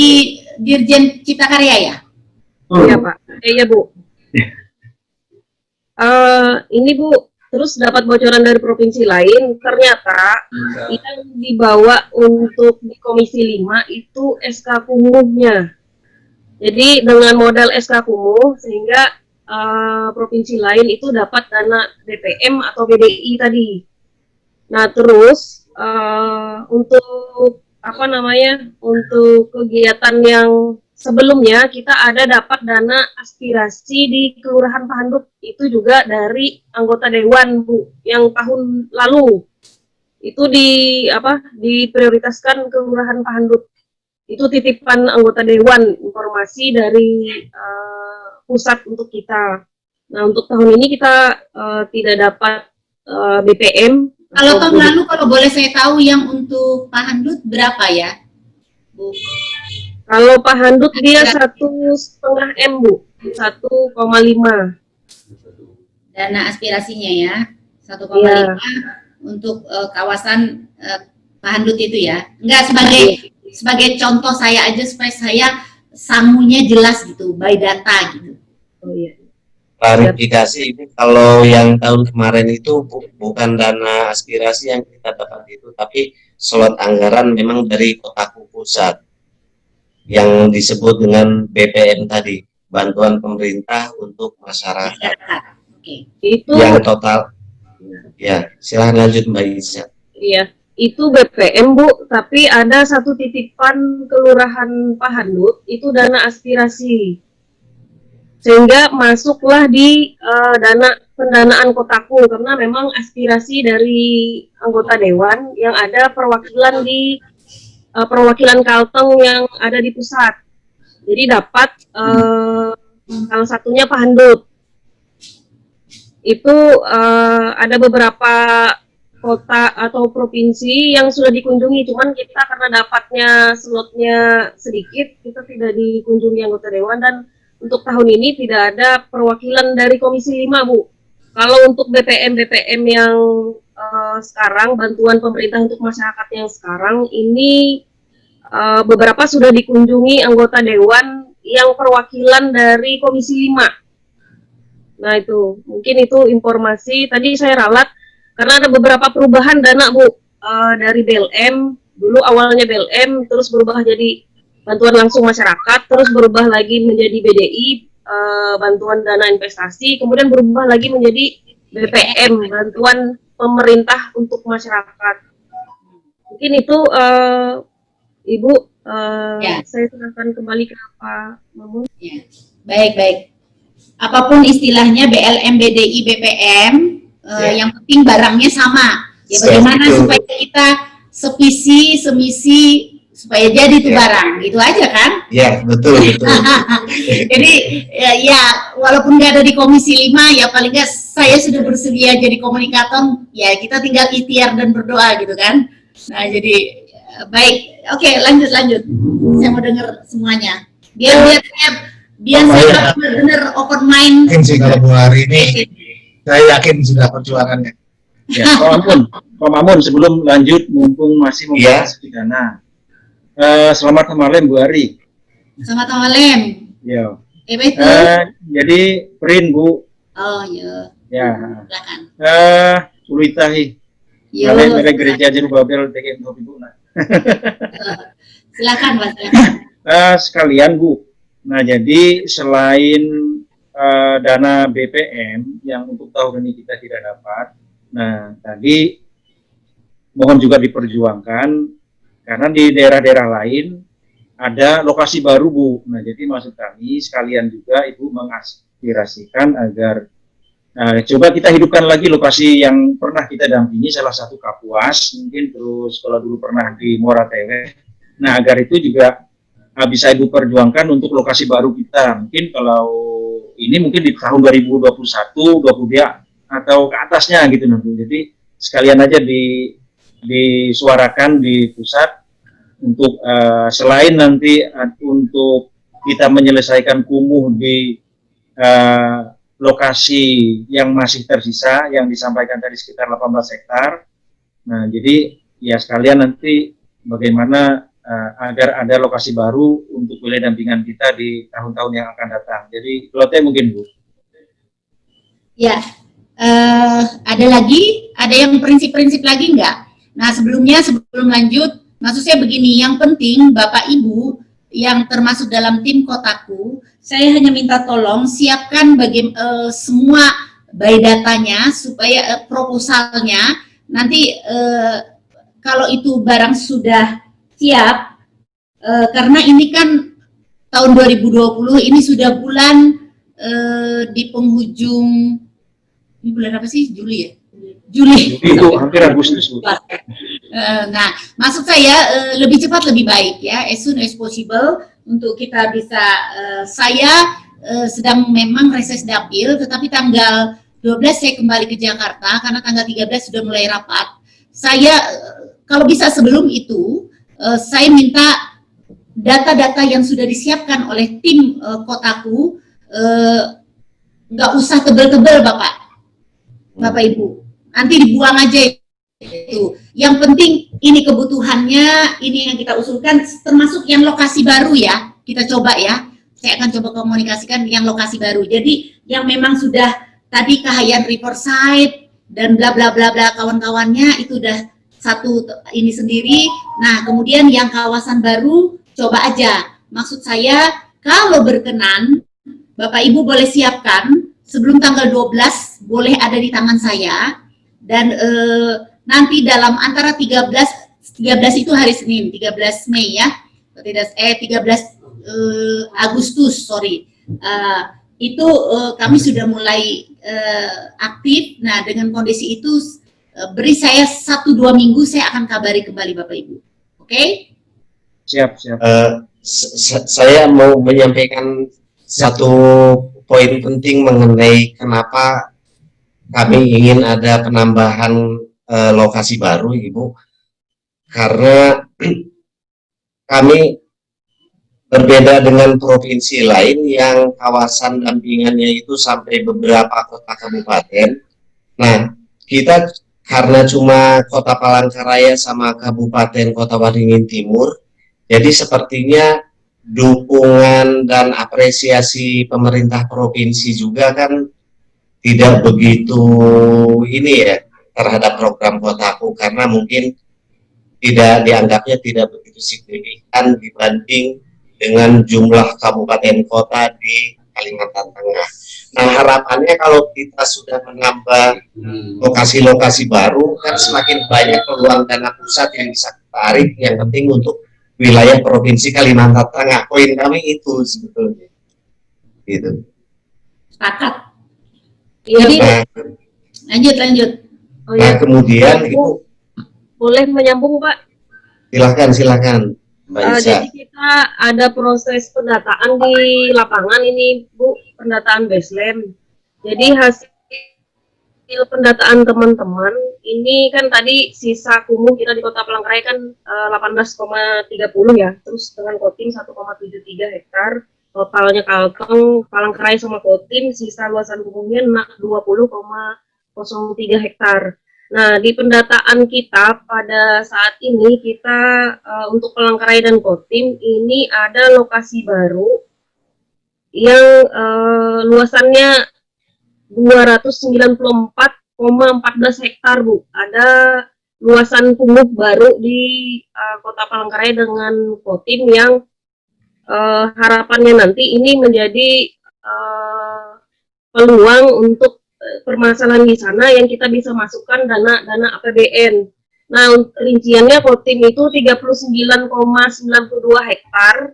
Dirjen Cipta Karya ya? Iya, Pak. Iya, Bu. Ini Bu, terus dapat bocoran dari provinsi lain, ternyata yang dibawa untuk di Komisi 5 itu SK kumuhnya. Jadi dengan modal SK kumuh sehingga provinsi lain itu dapat dana BPM atau BDI tadi. Nah, terus untuk apa namanya? Untuk kegiatan yang sebelumnya kita ada dapat dana aspirasi di Kelurahan Pahandut itu juga dari anggota dewan Bu yang tahun lalu itu diprioritaskan Kelurahan Pahandut itu titipan anggota dewan informasi dari pusat untuk kita. Nah untuk tahun ini kita tidak dapat BPM. Kalau tahun lalu kalau boleh saya tahu yang untuk Pahandut berapa ya, Bu? Kalau Pahandut dia 1,5 M Bu, 1,5. Dana aspirasinya ya, 1,5 Iya. untuk kawasan Pahandut itu ya. Enggak, sebagai contoh saya aja supaya saya sangunya jelas gitu, by data gitu. Oh iya. Klarifikasi ini kalau yang tahun kemarin itu bukan dana aspirasi yang kita dapat itu, tapi slot anggaran memang dari Kotaku Pusat yang disebut dengan BPM tadi, bantuan pemerintah untuk masyarakat. Oke. Itu Yang total, ya silahkan lanjut Mbak Isa. iya, itu BPM Bu, tapi ada satu titipan Kelurahan Pahandut itu dana aspirasi. Sehingga masuklah di dana pendanaan Kotaku karena memang aspirasi dari anggota dewan yang ada perwakilan di perwakilan Kalteng yang ada di pusat. Jadi dapat salah satunya Pahandut. Itu ada beberapa kota atau provinsi yang sudah dikunjungi, cuman kita karena dapatnya slotnya sedikit, kita tidak dikunjungi anggota dewan dan untuk tahun ini tidak ada perwakilan dari Komisi 5, Bu. Kalau untuk BPM yang sekarang, bantuan pemerintah untuk masyarakat yang sekarang, ini beberapa sudah dikunjungi anggota dewan yang perwakilan dari Komisi 5. Nah itu, mungkin itu informasi, tadi saya ralat, karena ada beberapa perubahan dana Bu, dari BLM, dulu awalnya BLM, terus berubah jadi bantuan langsung masyarakat, terus berubah lagi menjadi BDI, bantuan dana investasi, kemudian berubah lagi menjadi BPM, bantuan pemerintah untuk masyarakat. Mungkin itu Ibu, Ya. saya serahkan kembali ke Pak Mamun. Ya. Baik. Apapun istilahnya BLM, BDI, BPM, yang penting barangnya sama. Ya bagaimana supaya kita sevisi, semisi, supaya jadi itu barang, gitu aja kan? Ya, betul. Jadi ya walaupun nggak ada di Komisi 5, ya paling nggak saya sudah bersedia jadi komunikator, ya kita tinggal ikhtiar dan berdoa gitu kan. Nah jadi baik, oke lanjut. Saya mau dengar semuanya. Biar saya benar-benar open mind. Yakin sih kalau Bu Hari ini, saya yakin sudah perjuangannya. Ya, Pak Mamun, sebelum lanjut, mumpung masih membahas pidana. Selamat malam Bu Ari. Selamat malam. Ya. Betul. Jadi print Bu. Oh iya. Ya. Silakan. Ulitahi. Yo, Mereka gereja Jerubabel TKM Bu. Silakan Mas. Silakan. Sekalian Bu. Nah jadi selain dana BPM yang untuk tahun ini kita tidak dapat, nah tadi mohon juga diperjuangkan. Karena di daerah-daerah lain ada lokasi baru Bu. Nah jadi maksud kami sekalian juga Ibu mengaspirasikan agar coba kita hidupkan lagi lokasi yang pernah kita dampingi, salah satu Kapuas, mungkin terus kalau dulu pernah di Muara Tewe. Nah agar itu juga bisa Ibu perjuangkan untuk lokasi baru kita. Mungkin kalau ini mungkin di tahun 2021, 2022 atau ke atasnya gitu Bu. Jadi sekalian aja disuarakan di pusat untuk selain nanti untuk kita menyelesaikan kumuh di lokasi yang masih tersisa yang disampaikan tadi sekitar 18 hektar. Nah, jadi ya sekalian nanti bagaimana agar ada lokasi baru untuk wilayah dampingan kita di tahun-tahun yang akan datang. Jadi Lotte mungkin Bu. Ya, ada yang prinsip-prinsip lagi enggak? Nah, sebelum lanjut, maksud saya begini, yang penting Bapak Ibu yang termasuk dalam tim Kotaku, saya hanya minta tolong siapkan semua biodatanya supaya proposalnya nanti kalau itu barang sudah siap, karena ini kan tahun 2020, ini sudah bulan di penghujung, ini bulan apa sih? Juli ya? Juli. Itu hampir Agustus. Nah, maksud saya lebih cepat lebih baik ya, as soon as possible untuk kita bisa. Saya sedang memang reses dapil, tetapi tanggal 12 saya kembali ke Jakarta karena tanggal 13 sudah mulai rapat. Saya kalau bisa sebelum itu, saya minta data-data yang sudah disiapkan oleh tim Kotaku, nggak usah tebel-tebel Bapak Ibu, nanti dibuang aja itu. Yang penting ini kebutuhannya, ini yang kita usulkan, termasuk yang lokasi baru ya, kita coba ya. Saya akan coba komunikasikan yang lokasi baru. Jadi yang memang sudah tadi Kahayan Riverside dan bla bla bla bla kawan-kawannya itu udah satu ini sendiri. Nah, kemudian yang kawasan baru coba aja. Maksud saya kalau berkenan Bapak Ibu boleh siapkan sebelum tanggal 12, boleh ada di tangan saya, dan nanti dalam antara 13 itu hari Senin, 13 Mei ya, 13 Agustus, sorry, itu kami sudah mulai aktif. Nah, dengan kondisi itu beri saya 1-2 minggu, saya akan kabari kembali Bapak Ibu. Oke? Siap. Saya mau menyampaikan satu poin penting mengenai kenapa kami ingin ada penambahan lokasi baru, Ibu, karena kami berbeda dengan provinsi lain yang kawasan dampingannya itu sampai beberapa kota kabupaten. Nah, kita karena cuma Kota Palangkaraya sama Kabupaten Kota Waringin Timur, jadi sepertinya dukungan dan apresiasi pemerintah provinsi juga kan tidak begitu ini ya terhadap program Kotaku, karena mungkin dianggapnya tidak begitu signifikan dibanding dengan jumlah kabupaten kota di Kalimantan Tengah. Nah, harapannya kalau kita sudah menambah lokasi-lokasi baru, kan semakin banyak peluang dana pusat yang bisa ditarik, yang penting untuk wilayah Provinsi Kalimantan Tengah. Poin kami itu sebetulnya. Gitu. Sepakat. Jadi, lanjut. Nah, kemudian Ibu boleh menyambung Pak? Silakan Mbak Isa. Jadi kita ada proses pendataan di lapangan ini Bu, pendataan baseline. Jadi hasil pendataan teman-teman ini kan tadi sisa kumuh kita di Kota Palangkaraya kan 18,30 ya, terus dengan Kotim 1,73 hektar, totalnya Kalteng, Palangkaraya sama Kotim sisa luasan kumuhnya 20,03 hektar. Nah, di pendataan kita pada saat ini kita untuk Palangkaraya dan Kotim ini ada lokasi baru yang luasannya 294,14 hektar Bu. Ada luasan kumuh baru di Kota Palangkaraya dengan Kotim yang harapannya nanti ini menjadi peluang untuk permasalahan di sana yang kita bisa masukkan dana APBN. Nah, rinciannya Kotim itu 39,92 hektar.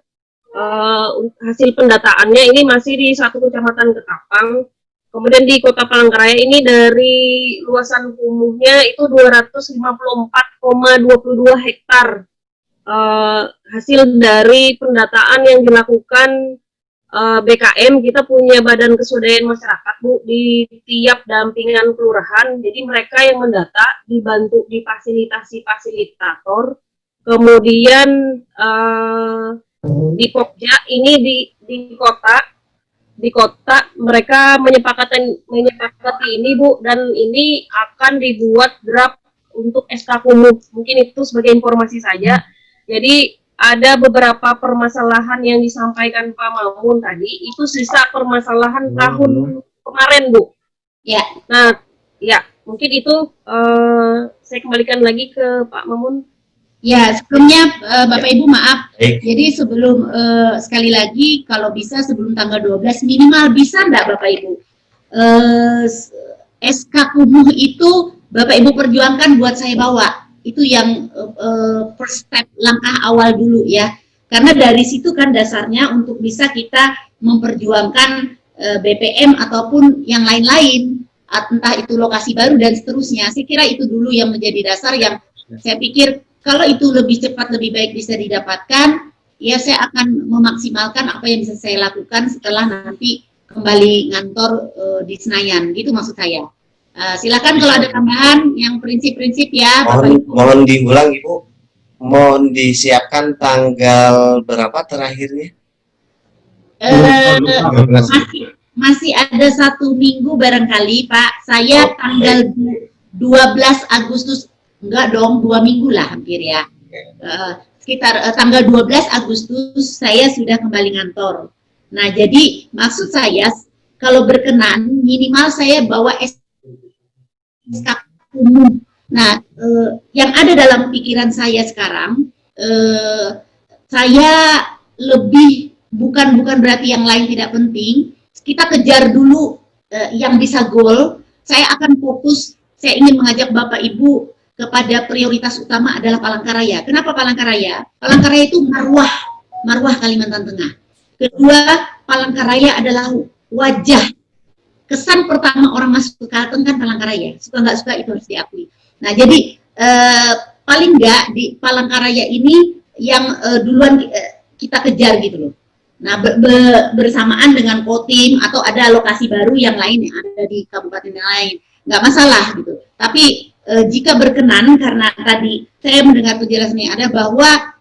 Hasil pendataannya ini masih di satu kecamatan Ketapang. Kemudian di Kota Palangkaraya ini dari luasan kumuhnya itu 254,22 hektar. Hasil dari pendataan yang dilakukan BKM, kita punya Badan Keswadayaan Masyarakat Bu di tiap dampingan kelurahan. Jadi mereka yang mendata dibantu difasilitasi fasilitator. Kemudian Di Pokja ini di kota mereka menyepakati ini Bu, dan ini akan dibuat draft untuk SK Kumuh. Mungkin itu sebagai informasi saja. Jadi ada beberapa permasalahan yang disampaikan Pak Mamun tadi, itu sisa permasalahan tahun kemarin Bu. Ya. Nah, ya mungkin itu saya kembalikan lagi ke Pak Mamun. Ya, sebelumnya Bapak Ibu maaf. Baik. Jadi sebelum sekali lagi kalau bisa sebelum tanggal 12 minimal bisa enggak Bapak Ibu? SK Kumuh itu Bapak Ibu perjuangkan buat saya bawa. Itu yang first step, langkah awal dulu ya. Karena dari situ kan dasarnya untuk bisa kita memperjuangkan BPM ataupun yang lain-lain, entah itu lokasi baru dan seterusnya. Saya kira itu dulu yang menjadi dasar yang saya pikir kalau itu lebih cepat, lebih baik bisa didapatkan, ya saya akan memaksimalkan apa yang bisa saya lakukan setelah nanti kembali ngantor di Senayan, gitu maksud saya. Silakan kalau ada tambahan yang prinsip-prinsip ya. Mohon diulang Ibu, mohon disiapkan tanggal berapa terakhirnya? Masih ada 1 minggu barangkali Pak, saya tanggal 12 Agustus. Enggak dong, 2 minggu lah hampir ya. Sekitar tanggal 12 Agustus saya sudah kembali ngantor. Nah, jadi maksud saya kalau berkenan minimal saya bawa SK umum. Nah, yang ada dalam pikiran saya sekarang, saya lebih bukan berarti yang lain tidak penting. Kita kejar dulu yang bisa goal. Saya akan fokus. Saya ingin mengajak Bapak Ibu kepada prioritas utama adalah Palangkaraya. Kenapa Palangkaraya? Palangkaraya itu marwah Kalimantan Tengah. Kedua, Palangkaraya adalah wajah. Kesan pertama orang masuk ke Kalteng kan Palangkaraya. Suka nggak suka itu harus diakui. Nah, jadi paling nggak di Palangkaraya ini yang duluan kita kejar gitu loh. Nah, bersamaan dengan Kotim atau ada lokasi baru yang lain yang ada di kabupaten yang lain. Nggak masalah gitu. Tapi jika berkenan, karena tadi saya mendengar penjelasannya ada bahwa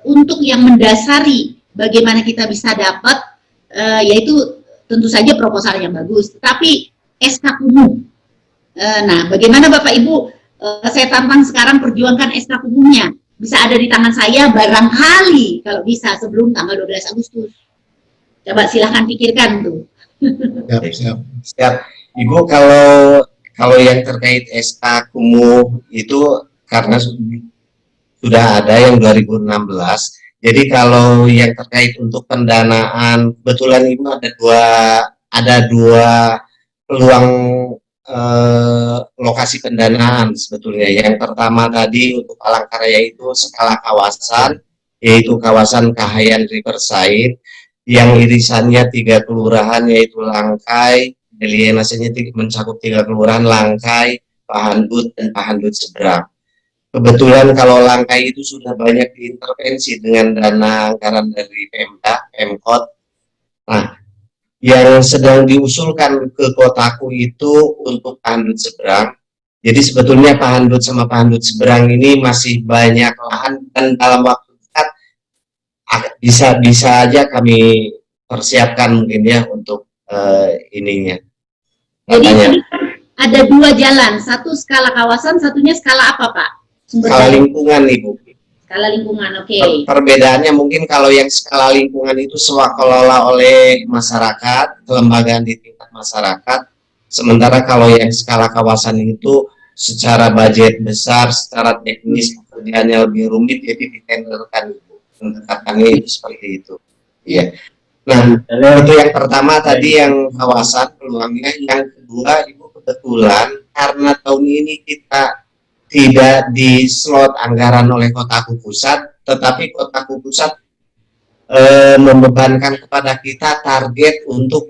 untuk yang mendasari bagaimana kita bisa dapat, yaitu tentu saja proposal yang bagus, tapi SK Kumuh. Nah, bagaimana Bapak Ibu, saya tantang sekarang perjuangkan SK Kumuhnya. Bisa ada di tangan saya barangkali kalau bisa sebelum tanggal 12 Agustus. Coba silahkan pikirkan tuh. Siap. Ibu, kalau yang terkait SK Kumuh itu karena sudah ada yang 2016. Jadi kalau yang terkait untuk pendanaan, kebetulan Ibu ada dua peluang lokasi pendanaan sebetulnya. Yang pertama tadi untuk Palangkaraya itu skala kawasan, yaitu kawasan Kahayan Riverside, yang irisannya 3 kelurahan yaitu Langkai, alienasinya mencakup 3 kelurahan Langkai, Pahandut, dan Pahandut Seberang. Kebetulan kalau Langkai itu sudah banyak diintervensi dengan dana anggaran dari Pemda, Pemkot. Nah, yang sedang diusulkan ke kotaku itu untuk Pahandut Seberang. Jadi sebetulnya Pahandut sama Pahandut Seberang ini masih banyak lahan dan dalam waktu dekat bisa aja kami persiapkan mungkin ya untuk ininya. Jadi ini ada 2 jalan, satu skala kawasan, satunya skala apa Pak? Skala lingkungan Ibu. Skala lingkungan, oke. Perbedaannya mungkin kalau yang skala lingkungan itu swakelola oleh masyarakat, kelembagaan di tingkat masyarakat. Sementara kalau yang skala kawasan itu secara budget besar, secara teknis pekerjaannya lebih rumit, jadi ditenderkan. Pendekatannya itu seperti itu. Iya. Nah, itu yang pertama tadi yang kawasan peluangnya. Yang kedua, Ibu, kebetulan karena tahun ini kita tidak dislot anggaran oleh Kotaku Pusat, tetapi Kotaku Pusat membebankan kepada kita target untuk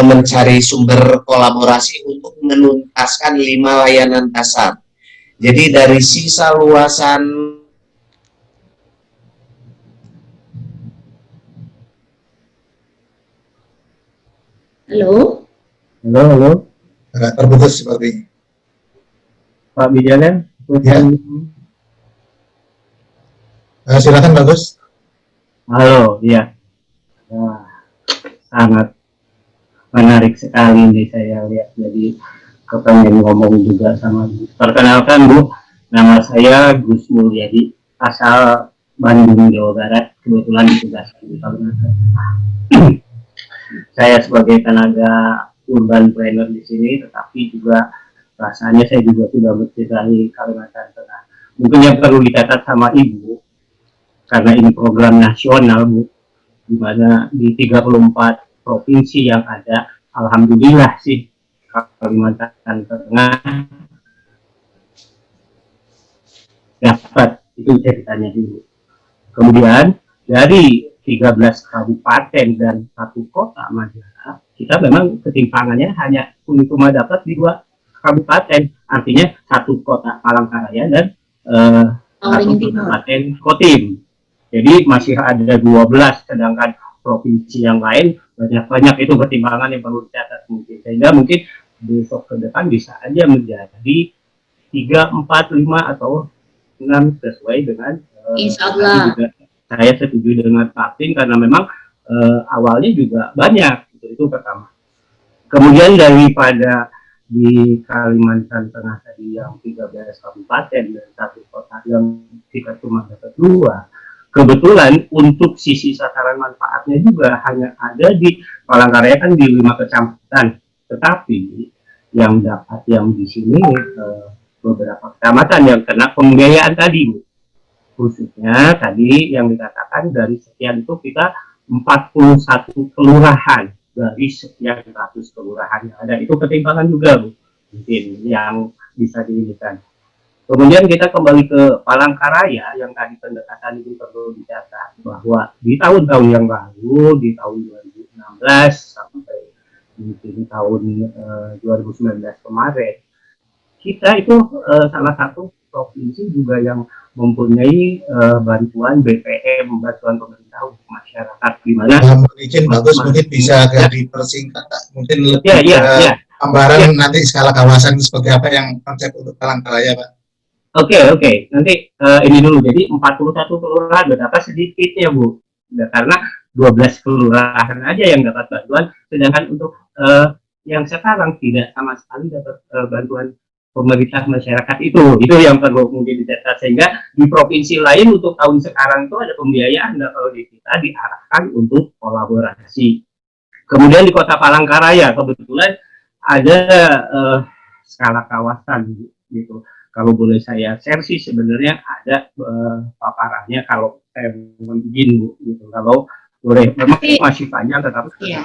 mencari sumber kolaborasi untuk menuntaskan 5 layanan dasar. Jadi dari sisa luasan Halo? Halo. Agak terputus seperti Pak Bijanen. Ya. Silakan Bagus. Halo, ya. Wah, sangat menarik sekali nih saya lihat. Jadi kepengen ngomong juga sama Bu. Perkenalkan Bu, nama saya Gus Mulyadi, asal Bandung, Jawa Barat. Kebetulan ditugaskan di Kalimantan. Saya sebagai tenaga urban planner di sini, tetapi juga rasanya saya juga sudah mencintai Kalimantan Tengah. Mungkin yang perlu dicatat sama Ibu, karena ini program nasional Bu, di mana di 34 provinsi yang ada, alhamdulillah sih Kalimantan Tengah dapat, itu ceritanya dulu. Kemudian dari 13 kabupaten dan 1 kota Madura, kita memang ketimpangannya hanya cuma dapat di 2 kabupaten, artinya 1 kota Palangkaraya dan 1 kabupaten Kotim. Jadi masih ada 12, sedangkan provinsi yang lain banyak itu pertimbangan yang perlu dicatat mungkin. Sehingga mungkin besok ke depan bisa aja menjadi 3, 4, 5 atau 6 sesuai dengan Insya Allah. Saya setuju dengan Pak Tim karena memang awalnya juga banyak, itu pertama. Kemudian daripada di Kalimantan Tengah tadi yang 13 kabupaten dan 1 kota yang kita cuma dapat 2, kebetulan untuk sisi sasaran manfaatnya juga hanya ada di Palangkaraya kan di 5 kecamatan, tetapi yang dapat yang di sini beberapa kecamatan yang kena pembiayaan tadi Bu. Khususnya tadi yang dikatakan dari sekian itu kita 41 kelurahan dari sekian ratus kelurahan yang ada, itu ketimpangan juga Bu, mungkin yang bisa diinginkan. Kemudian kita kembali ke Palangkaraya yang tadi pendekatan itu perlu dicatat bahwa di tahun-tahun yang lalu, di tahun 2016 sampai mungkin tahun 2019 kemarin, kita itu salah satu provinsi juga yang mempunyai bantuan BPM, bantuan pemerintah untuk masyarakat, di mana izin bagus mungkin bisa agak dipersingkat, mungkin lebih gambaran nanti skala kawasan seperti apa yang konsep untuk Palangkaraya Pak. Oke. Nanti ini dulu, jadi 41 kelurahan, betapa sedikitnya Bu, karena 12 kelurahan aja yang dapat bantuan, sedangkan untuk yang sekarang tidak sama sekali dapat bantuan pemerintah masyarakat itu yang perlu mungkin dicatat, sehingga di provinsi lain untuk tahun sekarang itu ada pembiayaan, dan kalau di kita diarahkan untuk kolaborasi. Kemudian di Kota Palangkaraya kebetulan ada skala kawasan gitu. Kalau boleh saya share sih sebenarnya ada paparannya kalau saya mohon izin Bu gitu. Kalau boleh, memang masih panjang tetapi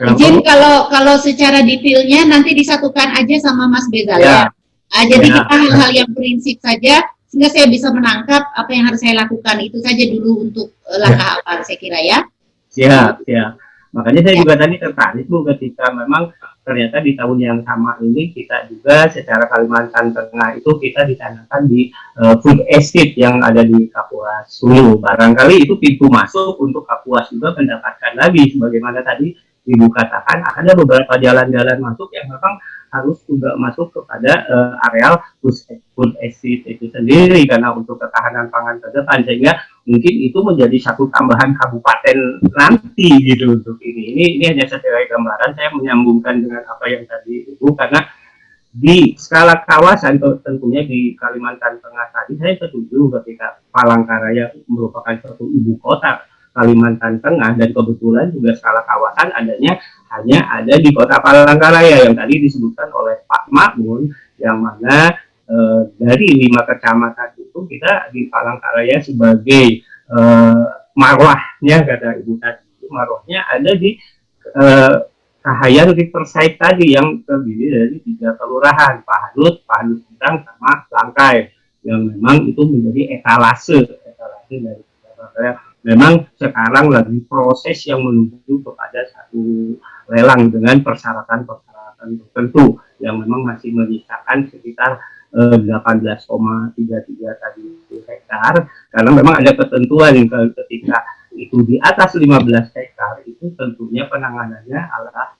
izin kalau secara detailnya nanti disatukan aja sama Mas Bezalel. Jadi kita hal-hal yang prinsip saja sehingga saya bisa menangkap apa yang harus saya lakukan, itu saja dulu untuk langkah awal saya kira ya. Siap. Makanya saya juga tadi tertarik Bu ketika memang ternyata di tahun yang sama ini kita juga secara Kalimantan Tengah itu kita ditanyakan di food estate yang ada di Kapuas Hulu. Barangkali itu pintu masuk untuk Kapuas juga mendapatkan lagi, sebagaimana tadi Ibu katakan ada beberapa jalan-jalan masuk yang memang harus juga masuk kepada areal food estate itu sendiri karena untuk ketahanan pangan ke depan, sehingga mungkin itu menjadi satu tambahan kabupaten nanti gitu untuk ini hanya sebagai gambaran. Saya menyambungkan dengan apa yang tadi Ibu, karena di skala kawasan tentunya di Kalimantan Tengah tadi saya setuju ketika Palangkaraya merupakan suatu ibu kota Kalimantan Tengah, dan kebetulan juga skala kawasan adanya hanya ada di Kota Palangkaraya yang tadi disebutkan oleh Pak Makmun, yang mana dari 5 kecamatan itu kita di Palangkaraya sebagai marwahnya, kata Ibu tadi, marwahnya ada di Kahayan Riverside tadi yang terdiri dari 3 kelurahan, Pahanut, Pahanut Bintang, sama Langkai, yang memang itu menjadi etalase dari Palangkaraya. Memang sekarang lagi proses yang menuju kepada satu lelang dengan persyaratan-persyaratan tertentu yang memang masih menyisakan sekitar 18,33 tadi hektar, karena memang ada ketentuan ketika itu di atas 15 hektar itu tentunya penanganannya adalah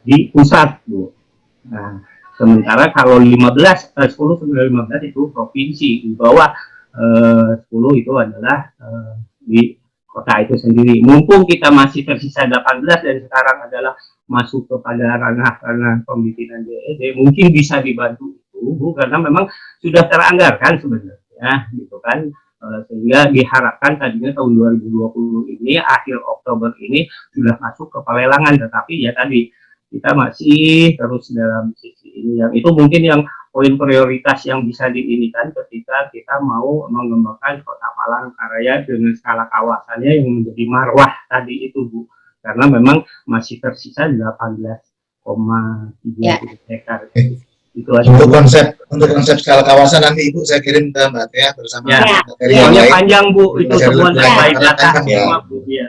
di pusat Bu. Nah, sementara kalau 10 sampai 15 itu provinsi, di bawah 10 itu adalah di kota itu sendiri. Mumpung kita masih tersisa 18 dan sekarang adalah masuk kepada ranah pembimbingan DED, mungkin bisa dibantu itu, Bu, karena memang sudah teranggarkan sebenarnya, gitu kan. Sehingga diharapkan tadinya tahun 2020 ini, akhir Oktober ini sudah masuk ke pelelangan, tetapi ya tadi kita masih terus dalam sisi ini, yang itu mungkin yang poin prioritas yang bisa diinikan ketika kita mau mengembangkan Kota Palangkaraya dengan skala kawasannya yang menjadi marwah tadi itu, Bu, karena memang masih tersisa 18,3 hektar. Itu aja. Untuk konsep skala kawasan nanti Ibu saya kirim ke Mbak Tia bersama materi yang Soalnya lain. panjang, Bu, itu semua slide data Ya. semua, Bu. Ya.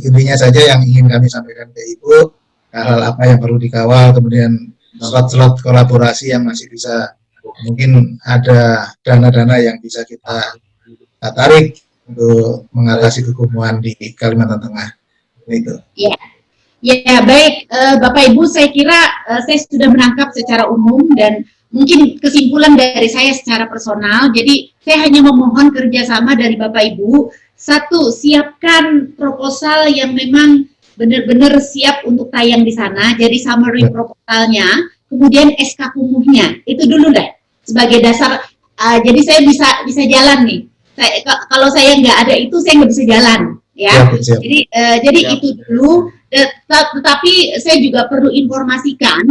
Intinya saja yang ingin kami sampaikan ke Ibu, hal apa yang perlu dikawal, kemudian slot-slot kolaborasi yang masih bisa, mungkin ada dana-dana yang bisa kita tarik untuk mengatasi kekumuhan di Kalimantan Tengah. Itu. Ya, baik, Bapak Ibu, saya kira saya sudah menangkap secara umum dan mungkin kesimpulan dari saya secara personal. Jadi saya hanya memohon kerjasama dari Bapak Ibu. Satu, siapkan proposal yang memang benar-benar siap untuk tayang di sana. Jadi summary proposalnya, kemudian SK kumuhnya, itu dulu deh sebagai dasar. Jadi saya bisa jalan nih. Kalau saya nggak ada itu, saya nggak bisa jalan, ya. Siap. Jadi itu dulu. Tetapi saya juga perlu informasikan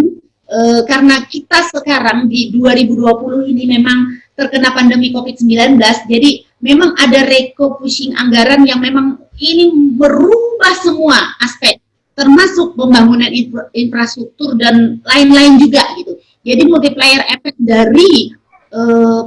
karena kita sekarang di 2020 ini memang terkena pandemi COVID-19, jadi memang ada refocusing anggaran yang memang ini merubah semua aspek, termasuk pembangunan infrastruktur dan lain-lain juga gitu. Jadi multiplier effect dari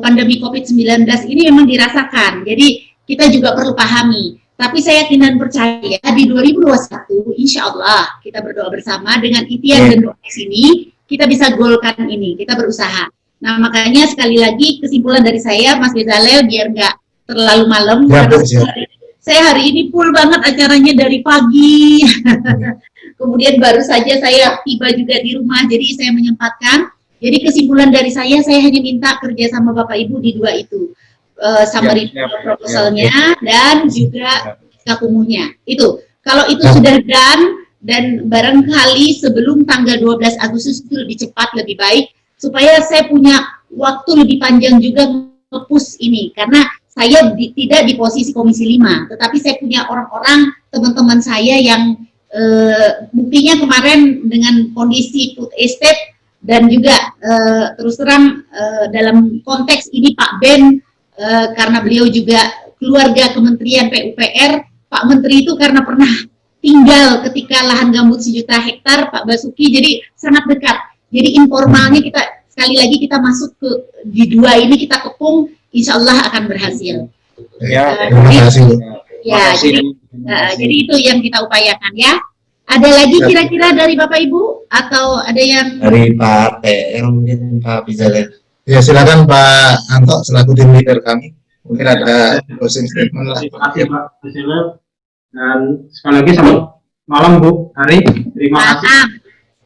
pandemi COVID-19 ini memang dirasakan. Jadi kita juga perlu pahami. Tapi saya yakin dan percaya di 2021, insya Allah kita berdoa bersama dengan ikhtiar dan doa di sini, kita bisa golkan ini, kita berusaha. Nah, makanya sekali lagi kesimpulan dari saya, Mas Bezalel, biar nggak terlalu malam, karena saya hari ini full banget acaranya dari pagi. Kemudian baru saja saya tiba juga di rumah, jadi saya menyempatkan. Jadi kesimpulan dari saya hanya minta kerja sama Bapak Ibu di dua itu. Summary proposalnya dan juga kumuhnya. Itu kalau itu sudah done dan barangkali sebelum tanggal 12 Agustus itu lebih cepat, lebih baik, supaya saya punya waktu lebih panjang juga nge-push ini, karena saya tidak di posisi Komisi 5, tetapi saya punya orang-orang, teman-teman saya yang buktinya kemarin dengan kondisi food estate dan juga terus terang dalam konteks ini Pak Ben, karena beliau juga keluarga Kementerian PUPR, Pak Menteri itu karena pernah tinggal ketika lahan gambut 1 juta hektar, Pak Basuki, jadi sangat dekat. Jadi informalnya kita, sekali lagi kita masuk ke di dua ini, kita kepung, insya Allah akan berhasil. Terima kasih. Jadi itu yang kita upayakan ya. Ada lagi kira-kira dari Bapak Ibu atau ada yang Dari Pak TL mungkin Pak Bezalel. Ya, silakan Pak Anto selaku tim leader kami. Mungkin ada closing statement lah. Terima kasih Pak Bezalel. Dan sekali lagi selamat malam Bu Hari. Terima kasih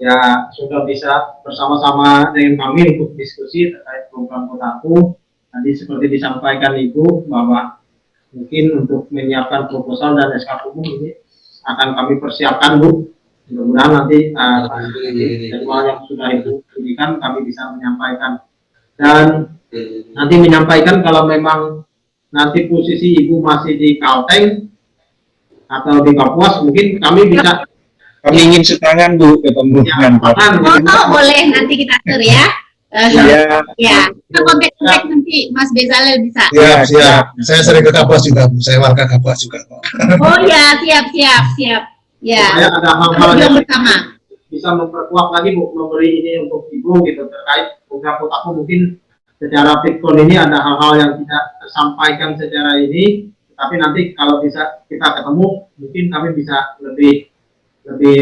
ya sudah bisa bersama-sama dengan kami untuk diskusi terkait program Kotaku. Tadi seperti disampaikan Ibu bahwa mungkin untuk menyiapkan proposal dan SK kumuh ini akan kami persiapkan Bu. Mudah-mudahan nanti jadwal yang sudah Ibu berikan kami bisa menyampaikan. Dan nanti menyampaikan kalau memang nanti posisi Ibu masih di Kalteng atau di Kapuas, mungkin kami bisa. Kami ingin setangan Bu ketemu dengan Pak. boleh nanti kita atur ya. Kita kontak nanti Mas Bezalel bisa. Ya, siap. Saya sering ke Kapuas juga, Bu. Saya warga Kapuas juga kok. Oh ya, siap. Ya. Ada hal-hal yang bersama. Bisa memperkuat lagi Bu, memberi ini untuk Ibu gitu terkait program Kotaku. Mungkin secara Bitcoin ini ada hal-hal yang tidak tersampaikan secara ini, tapi nanti kalau bisa kita ketemu, mungkin kami bisa lebih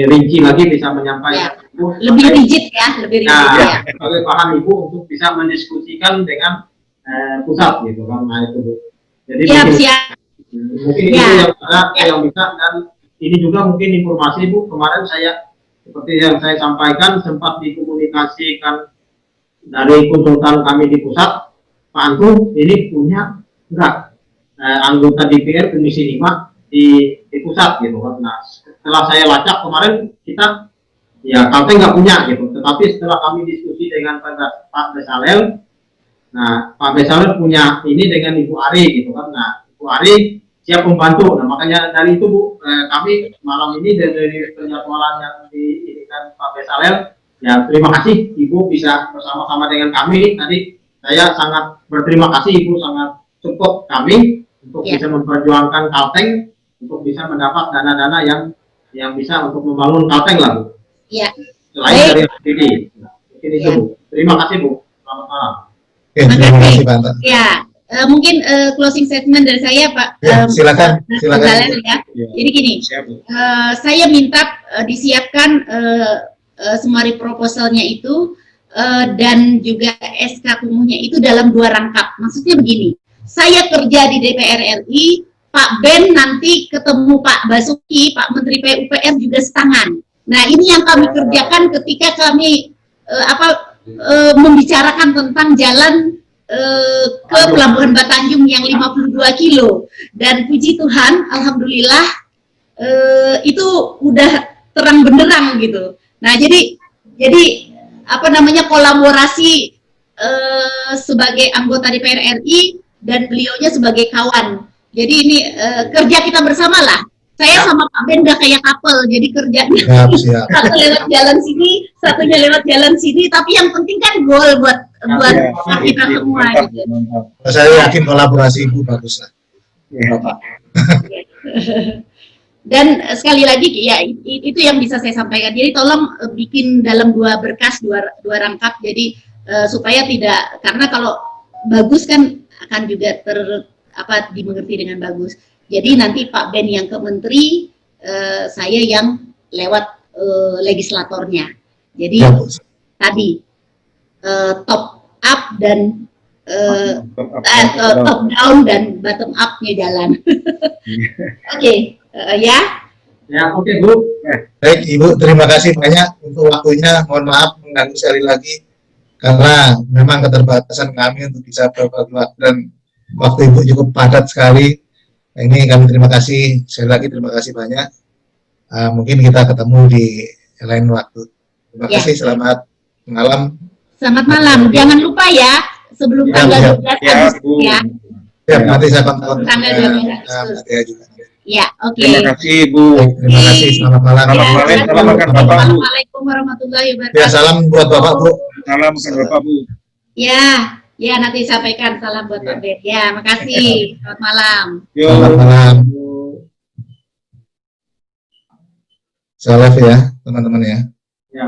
rinci lagi bisa menyampaikan Ibu. Lebih rigid ya, ya. Sebagai bahan Ibu untuk bisa mendiskusikan dengan pusat gitu kan, nah itu Bu. Jadi mungkin itu yang ada yang bisa, dan ini juga mungkin informasi Bu, kemarin saya seperti yang saya sampaikan sempat dikomunikasikan dari konsultan kami di pusat, Pak Antu ini punya enggak anggota DPR Komisi 5 di pusat gitu kan. Nah, setelah saya lacak kemarin kita ya Kalteng nggak punya gitu, tetapi setelah kami diskusi dengan Pak Bezalel, nah Pak Bezalel punya ini dengan Ibu Ari gitu kan. Nah, Ibu Ari siap membantu. Nah, makanya dari itu Bu, kami malam ini dari penjadwalan yang diinginkan Pak Bezalel, ya terima kasih Ibu bisa bersama-sama dengan kami. Tadi saya sangat berterima kasih Ibu sangat support kami untuk bisa memperjuangkan Kalteng, untuk bisa mendapat dana-dana yang bisa untuk membangun Kalteng lah Bu. Ya. Selain dari ini. Mungkin itu Bu. Terima kasih Bu. Selamat malam. Oke, terima kasih Pak Anto. Ya, mungkin closing statement dari saya Pak. Ya, silakan. Ya. Jadi gini, saya minta disiapkan summary proposalnya itu dan juga SK kumuhnya itu dalam 2 rangkap. Maksudnya begini, saya kerja di DPR RI, Pak Ben nanti ketemu Pak Basuki, Pak Menteri PUPR juga setangan. Nah, ini yang kami kerjakan ketika kami membicarakan tentang jalan ke Pelabuhan Batanjung yang 52 kilo. Dan puji Tuhan, alhamdulillah itu udah terang benderang gitu. Nah, jadi kolaborasi sebagai anggota DPR RI dan beliaunya sebagai kawan. Jadi ini kerja kita bersama lah. Saya sama Pak Ben udah kayak couple, jadi kerjanya satu lewat jalan sini, satunya lewat jalan sini. Tapi yang penting kan goal buat kita semua. Gitu. Saya yakin kolaborasi Ibu bagus lah. Bapak. Dan sekali lagi ya itu yang bisa saya sampaikan. Jadi tolong bikin dalam 2 berkas, dua rangkap. Jadi supaya tidak, karena kalau bagus kan akan juga dimengerti dengan bagus. Jadi nanti Pak Ben yang ke menteri, saya yang lewat legislatornya. Jadi tadi top up dan top down dan bottom up-nya jalan. Oke, ya. Ya, oke Bu. Baik Ibu, terima kasih banyak untuk waktunya. Mohon maaf mengganggu sekali lagi karena memang keterbatasan kami untuk bisa berbagi waktu dan waktu Ibu cukup padat sekali. Ini kami terima kasih sekali lagi, terima kasih banyak. Mungkin kita ketemu di lain waktu. Terima kasih, selamat malam. Selamat malam. Jangan lupa ya sebelum tanggal 12 Agustus ya. Ya, nanti saya kontak tanggal 12 Agustus. Ya, oke. Terima kasih Bu. Terima kasih, selamat malam. Assalamualaikum warahmatullahi wabarakatuh. Ya, salam buat Bapak Bu. Salam buat Bapak Bu. Ya nanti sampaikan salam buat Pak Ben. Ya, makasih. Selamat malam. Selamat malam. Salam ya, teman-teman ya. Ya.